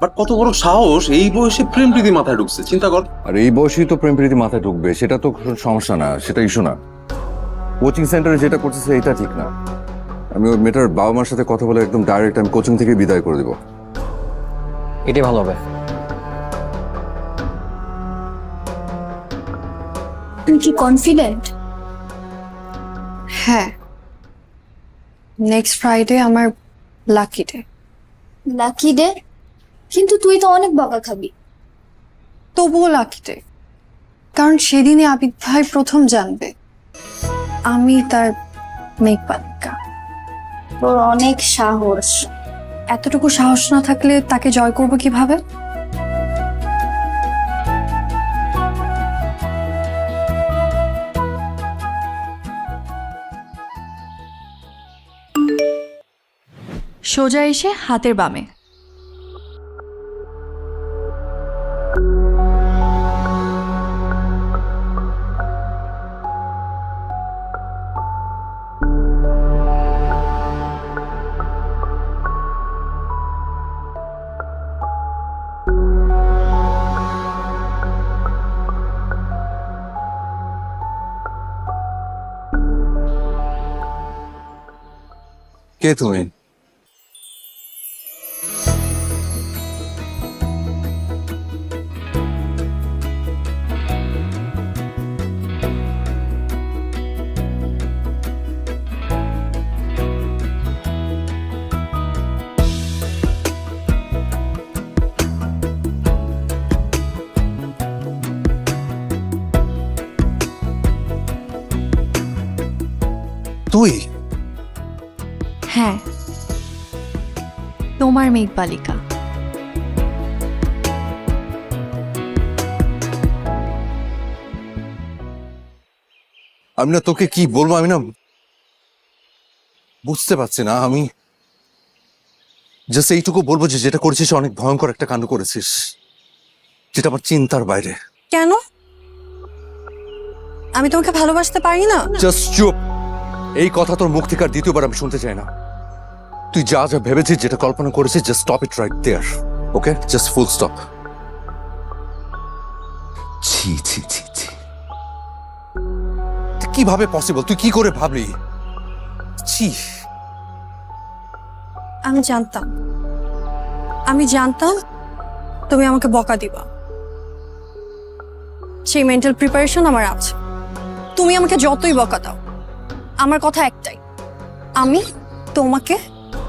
বাট কত বড় সাহস, এই বয়সে প্রেম প্রীতি মাথায় ঢুকছে, চিন্তা কর। আর এই বয়সেই তো প্রেম প্রীতি মাথায় ঢুকবে, সেটা তো কোনো সমস্যা না, সেটা ইস্যু না। কোচিং সেন্টারে যেটা করতেছে এটা ঠিক না। আমি ওই মেয়েটার বাবা মার সাথে কথা বলে একদম ডাইরেক্ট আমি কোচিং থেকে বিদায় করে দেবো। এটাই ভালো হবে। তুমি কি কনফিডেন্ট? হ্যাঁ, নেক্সট ফ্রাইডে আমার লাকি ডে। Lucky day? কিন্তু তুই তো অনেক বকা খাবি। তবুও লাকি ডে, কারণ সেদিনই আবিদ ভাই প্রথম জানবে আমি তার মেঘবালিকা। তোর অনেক সাহস। এতটুকু সাহস না থাকলে তাকে জয় করব কিভাবে? সোজা এসে হাতের বামে। কে তুমি? তুই? হ্যাঁ, তোমার মেঘবালিকা। আমি না তোকে কি বলবো, আমি না বুঝতে পারছি না। আমি জাস্ট এইটুকু বলবো যে যেটা করেছিস অনেক ভয়ঙ্কর একটা কাণ্ড করেছিস, যেটা আমার চিন্তার বাইরে। কেন? আমি তোমাকে ভালোবাসতে পারি না? জাস্ট চুপ। এই কথা তোর মুখ থেকে আর দ্বিতীয়বার আমি শুনতে চাই না। তুই যা যা ভেবেছিস, যেটা কল্পনা করেছিস, just stop it right there. Okay, just full stop. ছি ছি ছি ছি, কিভাবে পসিবল? তুই কি করে ভাবলি? ছি। আমি জানতাম তুমি আমাকে বকা দিবা, সেই মেন্টাল প্রিপারেশন আমার আছে। তুমি আমাকে যতই বকা দাও, আমার কথা একটাই, আমি তোমাকে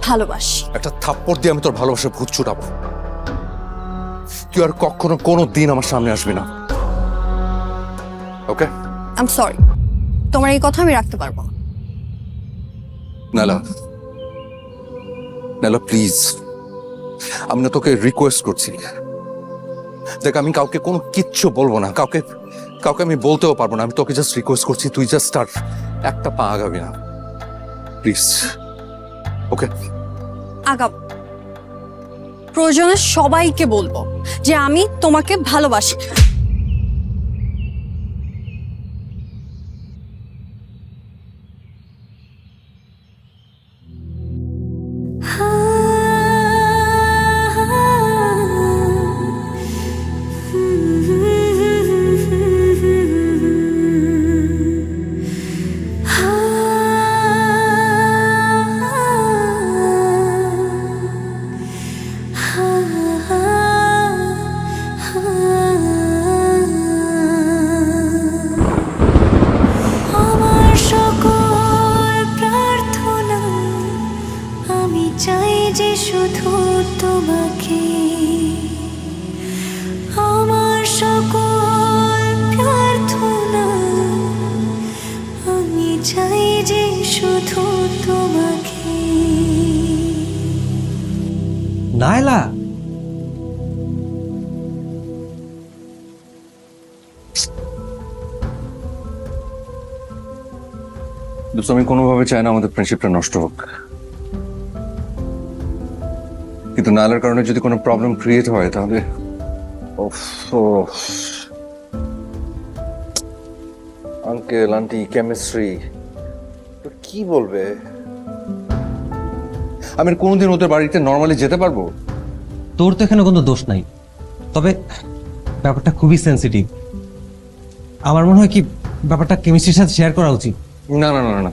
ভালোবাসি। একটা থাপ্পড় দিয়ে আমি তোর ভালোবাসার ভূত ছুটাবো। তুই আর কখনো কোনো দিন আমার সামনে আসবি না। ওকে? আই এম সরি, তোমার এই কথা আমি রাখতে পারবো না। নালা, নালা প্লিজ, আমি না তোকে রিকোয়েস্ট করছি। দেখ, আমি কাউকে কোনো কিচ্ছু বলবো না, কাউকে আমি বলতেও পারবো না। আমি তোকে জাস্ট রিকোয়েস্ট করছি, তুই জাস্ট আর একটা পা আগাবি না, প্লিজ। ওকে? আগাম প্রয়োজনে সবাইকে বলবো যে আমি তোমাকে ভালোবাসি। আমার সকল প্রার্থনা, আমি চাই যে শুধু তোমাকে। আমার সকল প্রার্থনা, আমি চাই যে শুধু তোমাকে। নাইলা, দোস্ত, আমি কোনোভাবে চাই না আমাদের ফ্রেন্ডশিপটা নষ্ট হোক, কিন্তু নালার কারণে যদি কোনো প্রবলেম ক্রিয়েট হয় তাহলে আঙ্কেল আন্টি কেমিস্ট্রি কি বলবে? আমি কোনোদিন ওদের বাড়িতে নর্মালি যেতে পারবো? তোর তো এখানে কোনো দোষ নাই, তবে ব্যাপারটা খুবই সেন্সিটিভ। আমার মনে হয় কি ব্যাপারটা কেমিস্ট্রির সাথে শেয়ার করা উচিত। না না না না,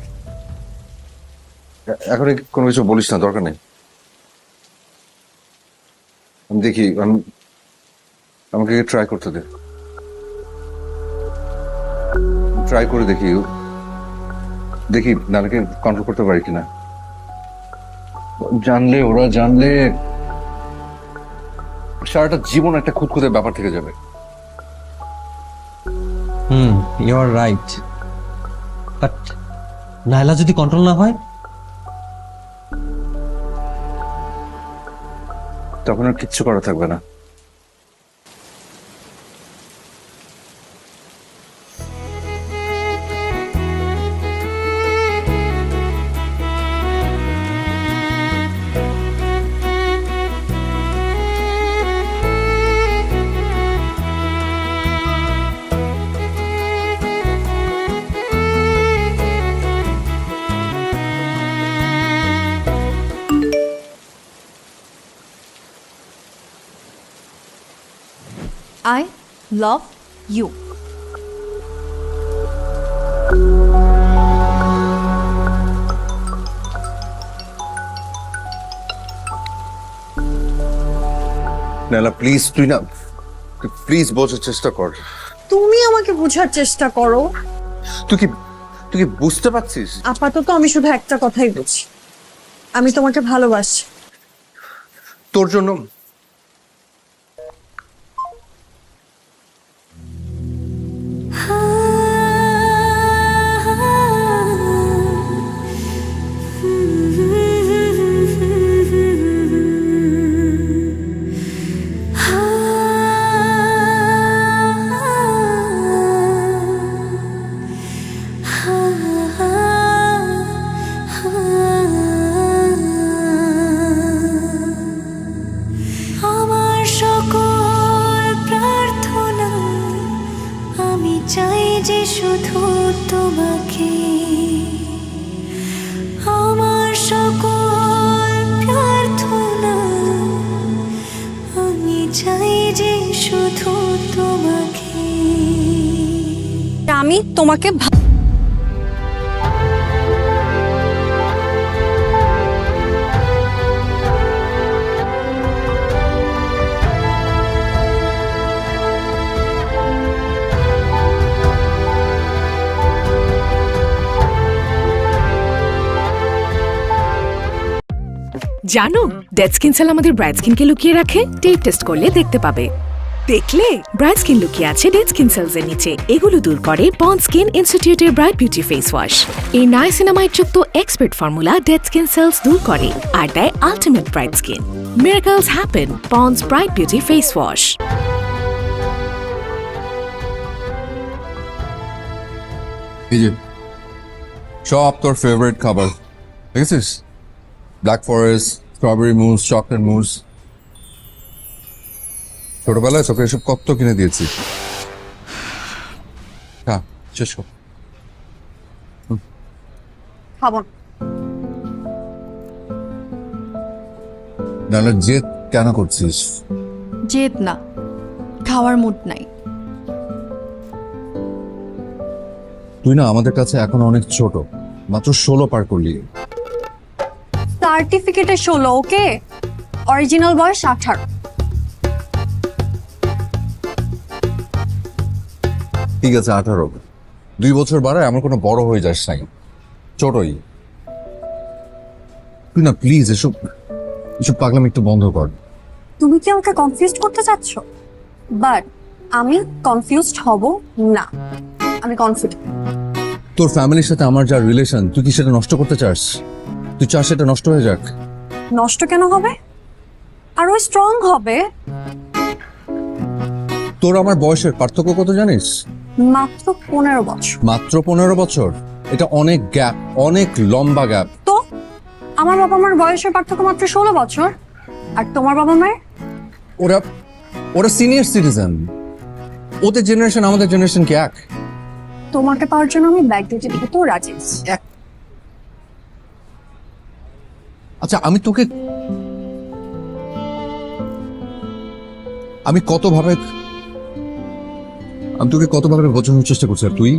এখন কোনো কিছু বলিস না, দরকার নেই। আমি দেখি, আমাকে ট্রাই করতে দে, ট্রাই করে দেখি নানাকে কন্ট্রোল করতে পারি কিনা। ওরা জানলে সারাটা জীবন একটা খুঁতখুঁতে ব্যাপার থেকে যাবে। You are right, but Naila যদি কন্ট্রোল না হয়, তখন আর কিচ্ছু করা থাকবে না। I love you. নালা প্লিজ, তুই প্লিজ বোঝার চেষ্টা কর। তুমি আমাকে বোঝার চেষ্টা করো। তুই কি বুঝতে পারছিস? আপাতত আমি শুধু একটা কথাই বুঝি, আমি তোমাকে ভালোবাসি। তোর জন্য আমার সকল প্রার্থনা, আমি চাই যে শুধু তোমাকে। আমার সকল চাই যে শুধু তোমাকে। আমি তোমাকে জানো ডেড স্কিন সেল আমাদের ব্রাইট স্কিনকে লুকিয়ে রাখে? টেস্ট টেস্ট করলে দেখতে পাবে। দেখলে ব্রাইট স্কিন লুকিয়ে আছে ডেড স্কিন সেলস এর নিচে, এগুলো দূর করে পন্ড স্কিন ইনস্টিটিউটের ব্রাইট বিউটি ফেস ওয়াশ। এই নাইসিনামাইড যুক্ত expert formula dead skin sales দূর করে আর দেয় ultimate bright skin. Miracles happen ponds bright beauty face wash. এই যে সব তোর ফেভারিট খাবার দেখেছিস, ব্ল্যাক ফরেস্ট, স্ট্রবেরি মুস, চকলেট মুস। ছোটবেলায় তোকে এসব কত কিনে দিয়েছি। হ্যাঁ শেষ কর। খাবো না। নাহলে জেদ কেন করছিস? জেদ না, খাওয়ার মুড নাই। তুই না আমাদের কাছে এখন অনেক ছোট, মাত্র 16 পার করলি। সার্টিফিকেটে 16, ওকে? অরিজিনাল বয়স 18। ঠিক আছে 18, 2 বছর বাড়ায় আমার কোনো বড় হয়ে যাস নাই, ছোটই। তুই না প্লিজ এসব পাগলামি একটু বন্ধ কর। তুমি কি আমাকে কনফিউজড করতে চাচ্ছ? বাট আমি কনফিউজড হব না, আমি কনফিডেন্ট। তোর ফ্যামিলির সাথে আমার যা রিলেশন, তুই কি সেটা নষ্ট করতে চাস? তুই চাস সেটা নষ্ট হয়ে যাক? নষ্ট কেন হবে? আরো স্ট্রং হবে। তোর আমার বয়সের পার্থক্য কত জানিস? মাত্র 15 বছর। মাত্র 15 বছর? এটা অনেক গ্যাপ, অনেক লম্বা গ্যাপ। তো আমার বাবা মার বয়সের পার্থক্য মাত্র 16 বছর, আর তোমার বাবা মায়ের? ওরা সিনিয়র সিটিজেন, ওদের জেনারেশন আমাদের জেনারেশন কি এক? তোমাকে পাওয়ার জন্য আমি ব্যাগ দিয়ে দিতেও রাজি আছি। আচ্ছা আমি তোকে কতভাবে বোঝানোর চেষ্টা করছি, আর তুই?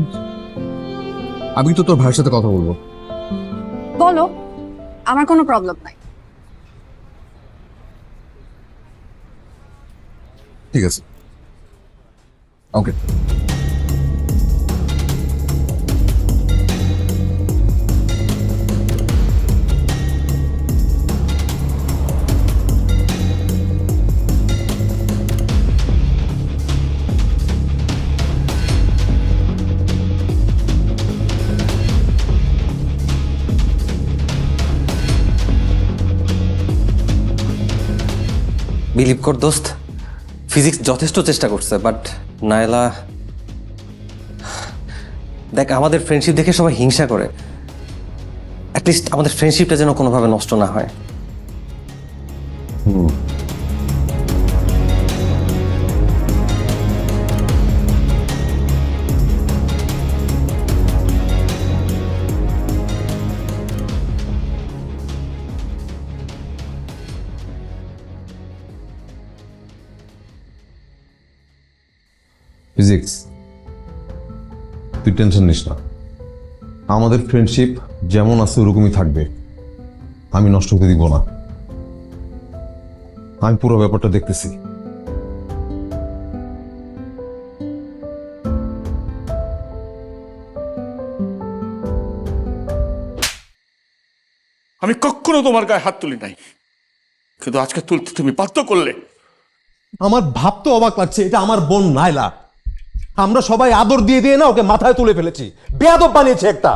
আমি তো তোর ভাইয়ের সাথে কথা বলবো। বলো, আমার কোনো প্রবলেম নাই। ঠিক আছে, ওকে। বিলিভ কর দোস্ত, ফিজিক্স যথেষ্ট চেষ্টা করছে, বাট নায়লা, দেখ আমাদের ফ্রেন্ডশিপ দেখে সবাই হিংসা করে। অ্যাটলিস্ট আমাদের ফ্রেন্ডশিপটা যেন কোনোভাবে নষ্ট না হয়। ফিজিক্স, তুই টেনশন নিস না, আমাদের ফ্রেন্ডশিপ যেমন আছে ওরকমই থাকবে, আমি নষ্ট হতে দিব না। আমি পুরো ব্যাপারটা দেখতেছি। আমি কখনো তোমার গায়ে হাত তুলি নাই, কিন্তু আজকে তুলতে তুমি বাধ্য করলে। আমার ভাবতে অবাক লাগছে, এটা আমার বোন নাইলা। আমরা সবাই আদর দিয়ে দিয়ে না ওকে মাথায় তুলে ফেলেছি, বেয়াদব বানিয়েছে একটা।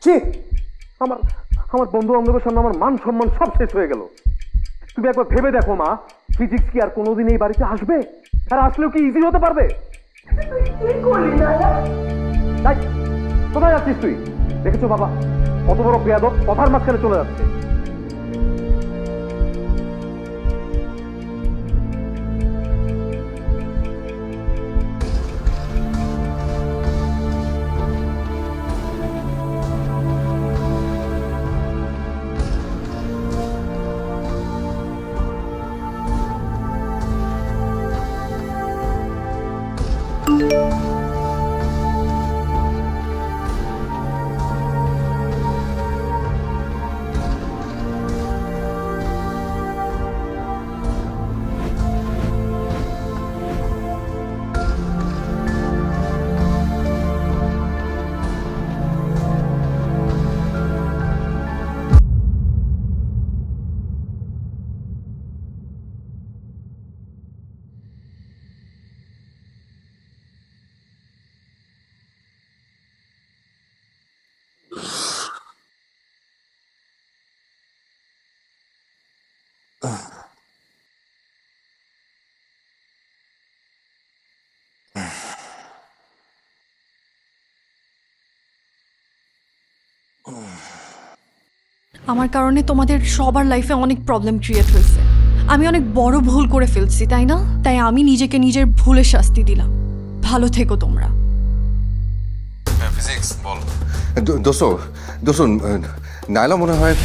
ছি, আমার বন্ধু বান্ধবের সামনে আমার মান সম্মান সব শেষ হয়ে গেল। তুমি একবার ভেবে দেখো মা, ফিজিক্স কি আর কোনোদিন এই বাড়িতে আসবে? আর আসলেও কি ইজি হতে পারবে? কোথায় যাচ্ছিস তুই? দেখেছো বাবা, কত বড় বেয়াদব, কথার মাঝখানে চলে যাচ্ছে। আমার কারণে তোমাদের সবার লাইফে অনেক প্রবলেম ক্রিয়েট হয়েছে। আমি অনেক বড় ভুল করে ফেলছি, তাই না? তাই আমি নিজেকে নিজের ভুলের শাস্তি দিলাম। ভালো থেকো তোমরা। ফিজিক্স বল। দোস্ত নাইলা মনে হয়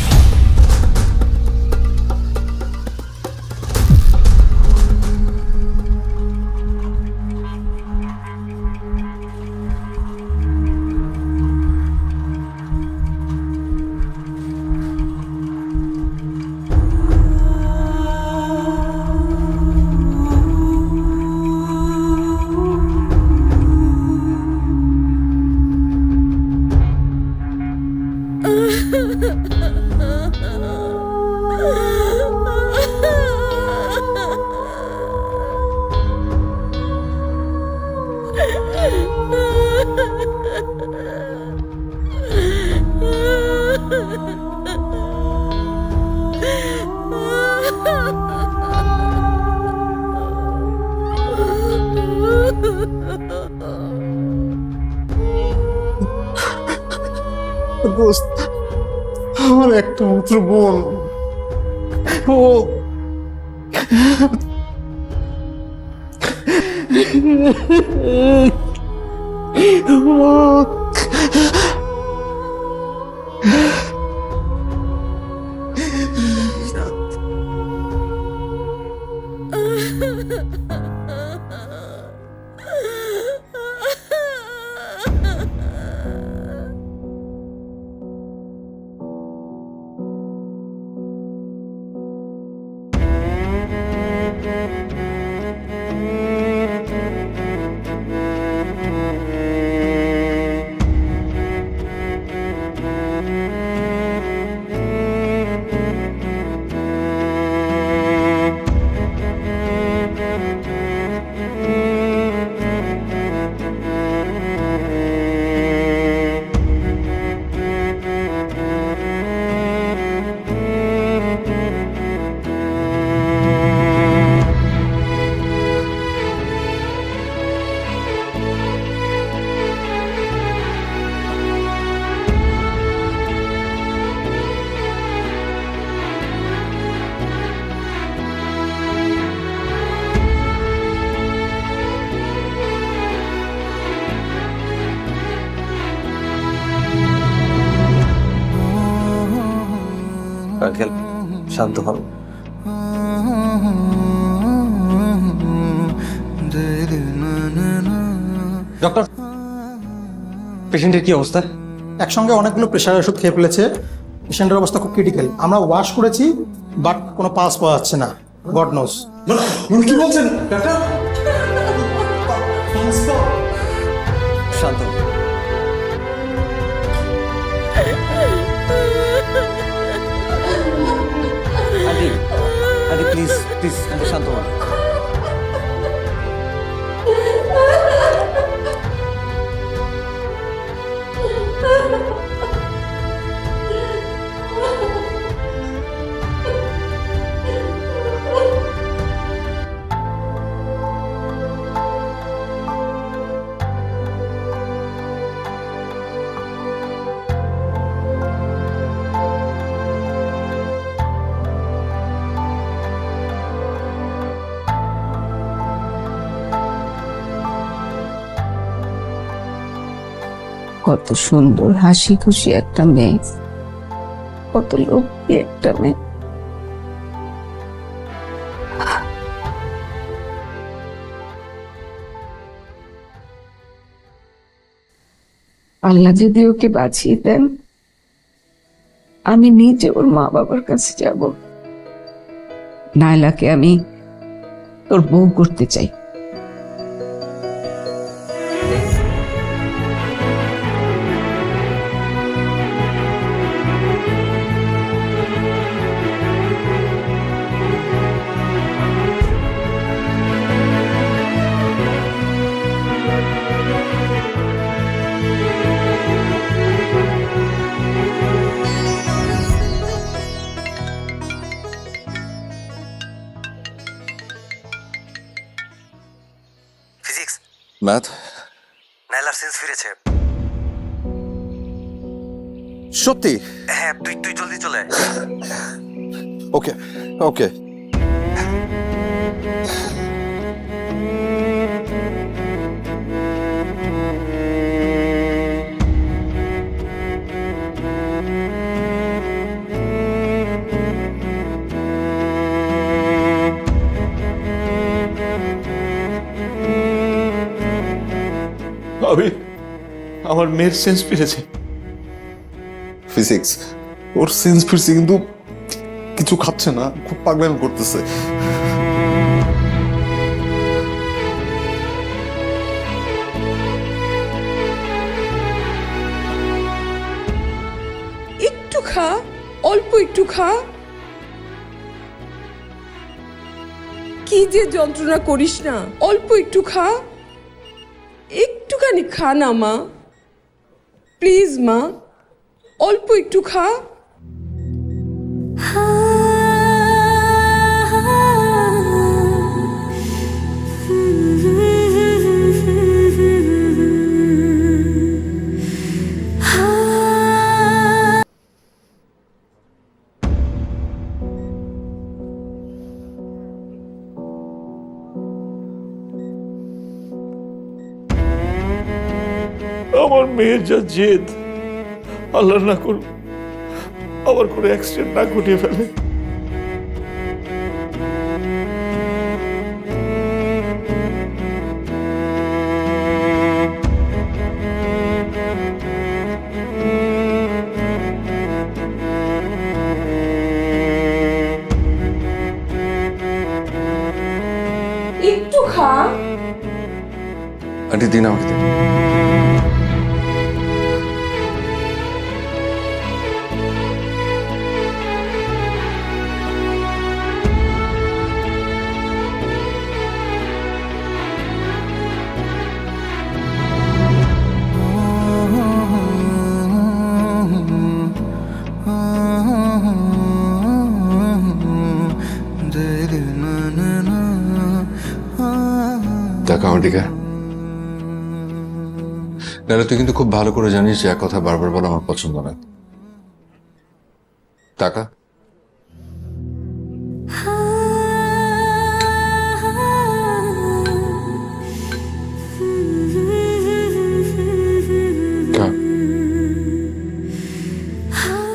দোস্ত, আমার একটা মাত্র বোন, ও আঙ্কেল শান্ত হন। ডক্টর, পেশেন্টের কি অবস্থা? একসঙ্গে অনেকগুলো প্রেশার ওষুধ খেয়ে ফেলেছে। পেশেন্টের অবস্থা খুব ক্রিটিক্যাল। আমরা ওয়াশ করেছি, বাট কোনো পাস পাওয়া যাচ্ছে না। God knows. কি বলছেন ডাক্তার? শান্ত হন। আন্টি, আন্টি প্লিজ প্লিজ শান্ত হন। কত সুন্দর হাসি খুশি একটা মেয়ে, কত লক্ষ্মী একটা মেয়ে। আল্লাহ যদি ওকে বাঁচিয়ে দেন, আমি নিজে ওর মা বাবার কাছে যাব। নায়লাকে আমি তোর বউ করতে চাই। ফিজিক্স, ম্যাথ, নাইলার সেন্স ফিরেছে। সত্যি? হ্যাঁ, তুই জলদি চলে আয়। ওকে ওকে। আমার মেয়ের সেন্স ফিরেছে। ফিজিক্স, ওর সেন্স ফিরছে কিন্তু কিছু খাচ্ছে না, খুব পাগলামি করতেছে। একটু খা, অল্প একটু খা। কি যে যন্ত্রণা করিস না, অল্প একটু খা। একটুখানি খা না মা, প্লিজ মা, অল্প একটু খা। আমার মেয়ের যা জেদ, আল্লাহ না করুন আবার করে অ্যাক্সিডেন্ট না ঘটিয়ে ফেলে। একটু খা। আন্টি দিন আমাকে দিন। দেখো আমার দিকে। নাহলে তুই কিন্তু খুব ভালো করে জানিস যে এক কথা বারবার বলা আমার পছন্দ না। টাকা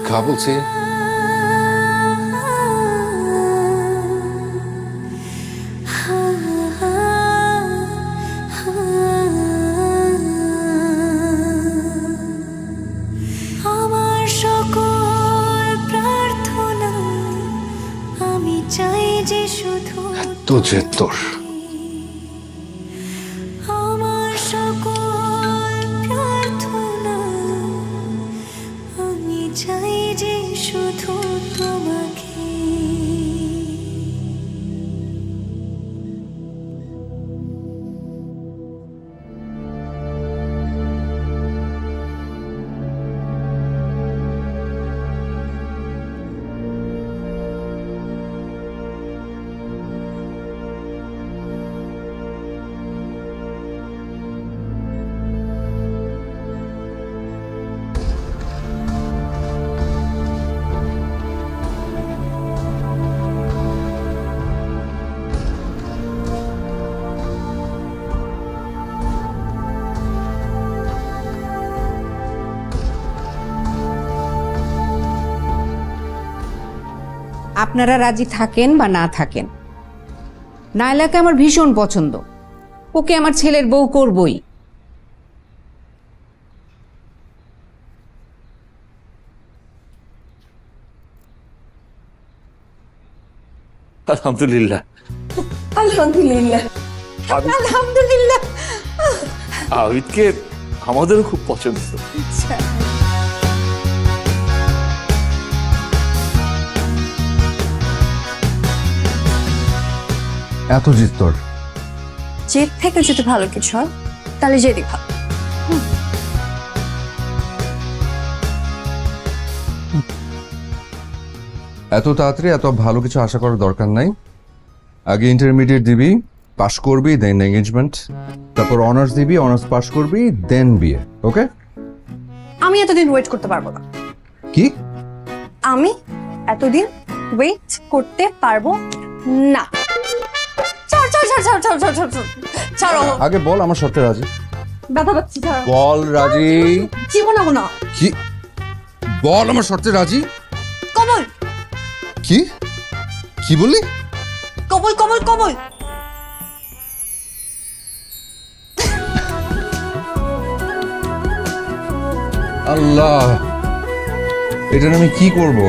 খা বলছি। আমার সকল প্রার্থনা আমি চাই যে শুধু তো যে তোর আমার সকল প্রার্থনা আমি চাই যে শুধু তোমাকে। আপনারা রাজি থাকেন বা না থাকেন, নায়লাকে আমার ভীষণ পছন্দ, ওকে আমার ছেলের বউ করবই। আলহামদুলিল্লাহ। আলহামদুলিল্লাহ, আলহামদুলিল্লাহ। আবিদকে আমাদেরও খুব পছন্দ। এত জিত তোর? জেদ থেকে যদি ভালো কিছু হয় তাহলে জেদই ভালো। এত তাড়াতাড়ি এত ভালো কিছু আশা করার দরকার নাই। আগে ইন্টারমিডিয়েট দিবি, পাস করবি, দেন এঙ্গেজমেন্ট, তারপর অনার্স দিবি, অনার্স পাস করবি, দেন বিয়ে। ওকে? আমি এতদিন ওয়েট করতে পারবো না। কি? আমি এতদিন ওয়েট করতে পারবো না। ছাড় ছাড় ছাড় ছাড় ছাড় ছাড় ছাড় ছাড়। ছাড়ো। আগে বল আমার শর্তে রাজি। ব্যথা পাচ্ছি, ছাড়ো। বল রাজি। জীবন হবো না। কি? বল আমার শর্তে রাজি। কমল। কি? কি বললি? কমল কমল কমল। আল্লাহ, এটা আমি কি করব?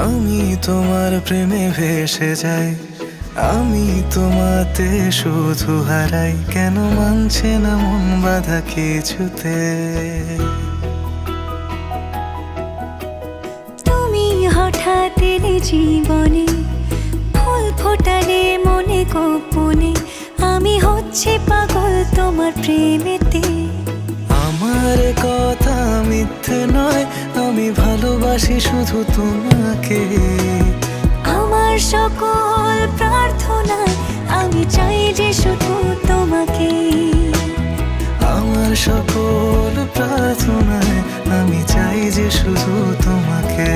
আমি তোমার প্রেমে ভেসে যাই, আমি তোমাতে শুধু হারাই, কেন মানছে না মন বাধা কিছুতে। তুমি হঠাৎ এলে জীবনে, ফুল ফোটালে মনে গোপনে, আমি হচ্ছে পাগল তোমার প্রেমেতে। আমার কথা মিথ্যে নয়, আমি ভালোবাসি শুধু তোমাকে। আমার সকল প্রার্থনায় আমি চাই যে শুধু তোমাকে। আমার সকল প্রার্থনায় আমি চাই যে শুধু তোমাকে।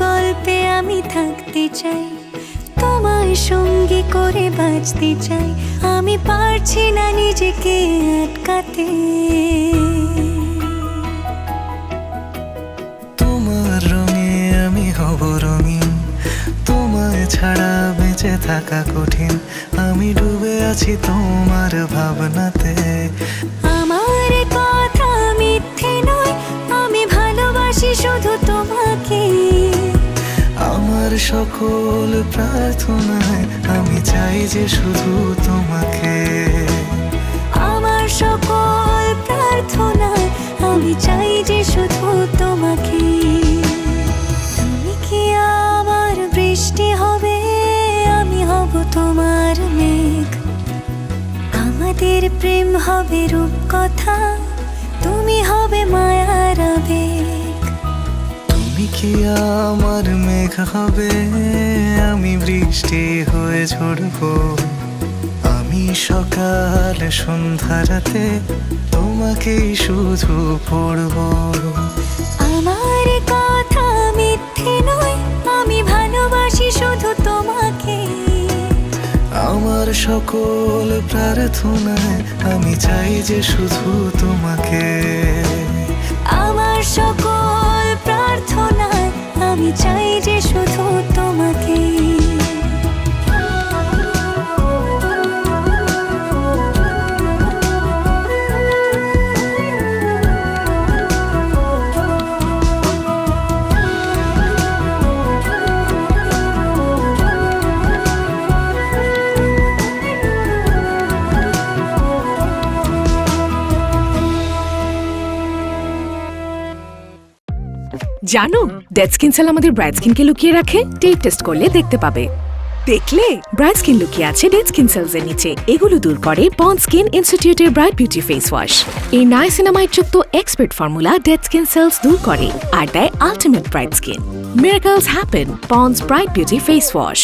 গল্পে আমি থাকতে চাই, তোমার সঙ্গী করে বাঁচতে চাই, আমি পারছি না নিজেকে আটকাতে। তোমার রঙে আমি হব রঙিন, তোমায় ছাড়া বেঁচে থাকা কঠিন, আমি ডুবে আছি তোমার ভাবনাতে। আমার কথা মিথ্যে নয়, আমি ভালোবাসি শুধু তোমাকে। আমার সকল প্রার্থনায় আমি চাই যে শুধু তোমাকে। আমার সকল প্রার্থনায় আমি চাই যে শুধু তোমাকে। তুমি কি আমার বৃষ্টি হবে, আমি হব তোমার মেঘ, আমাদের প্রেম হবে রূপকথা, তুমি হবে মায়ার আবেগ। তুমি কি আমার মেঘ হবে, আমি বৃষ্টি হয়ে ঝরবো, আমি সকাল সন্ধ্যা রাতে তোমাকেই শুধু পড়ব। আমার কথা মিথ্যে নয়, আমি ভালোবাসি শুধু তোমাকে। আমার সকল প্রার্থনায় আমি চাই যে শুধু তোমাকে। আমার সকল প্রার্থনায় আমি চাই যে শুধু তোমাকে। জানো ডেড স্কিন সেল আমাদের ব্রাইট স্কিনকে লুকিয়ে রাখে? টেস্ট টেস্ট করলে দেখতে পাবে। দেখলে ব্রাইট স্কিন লুকিয়ে আছে ডেড স্কিন সেলস এর নিচে, এগুলো দূর করে পন্ডস স্কিন ইনস্টিটিউটের ব্রাইট বিউটি ফেস ওয়াশ। এই নাইসিনামাইড যুক্ত expert formula dead skin sales দূর করে আর দেয় ultimate bright skin. Miracles happen, ponds bright beauty face wash.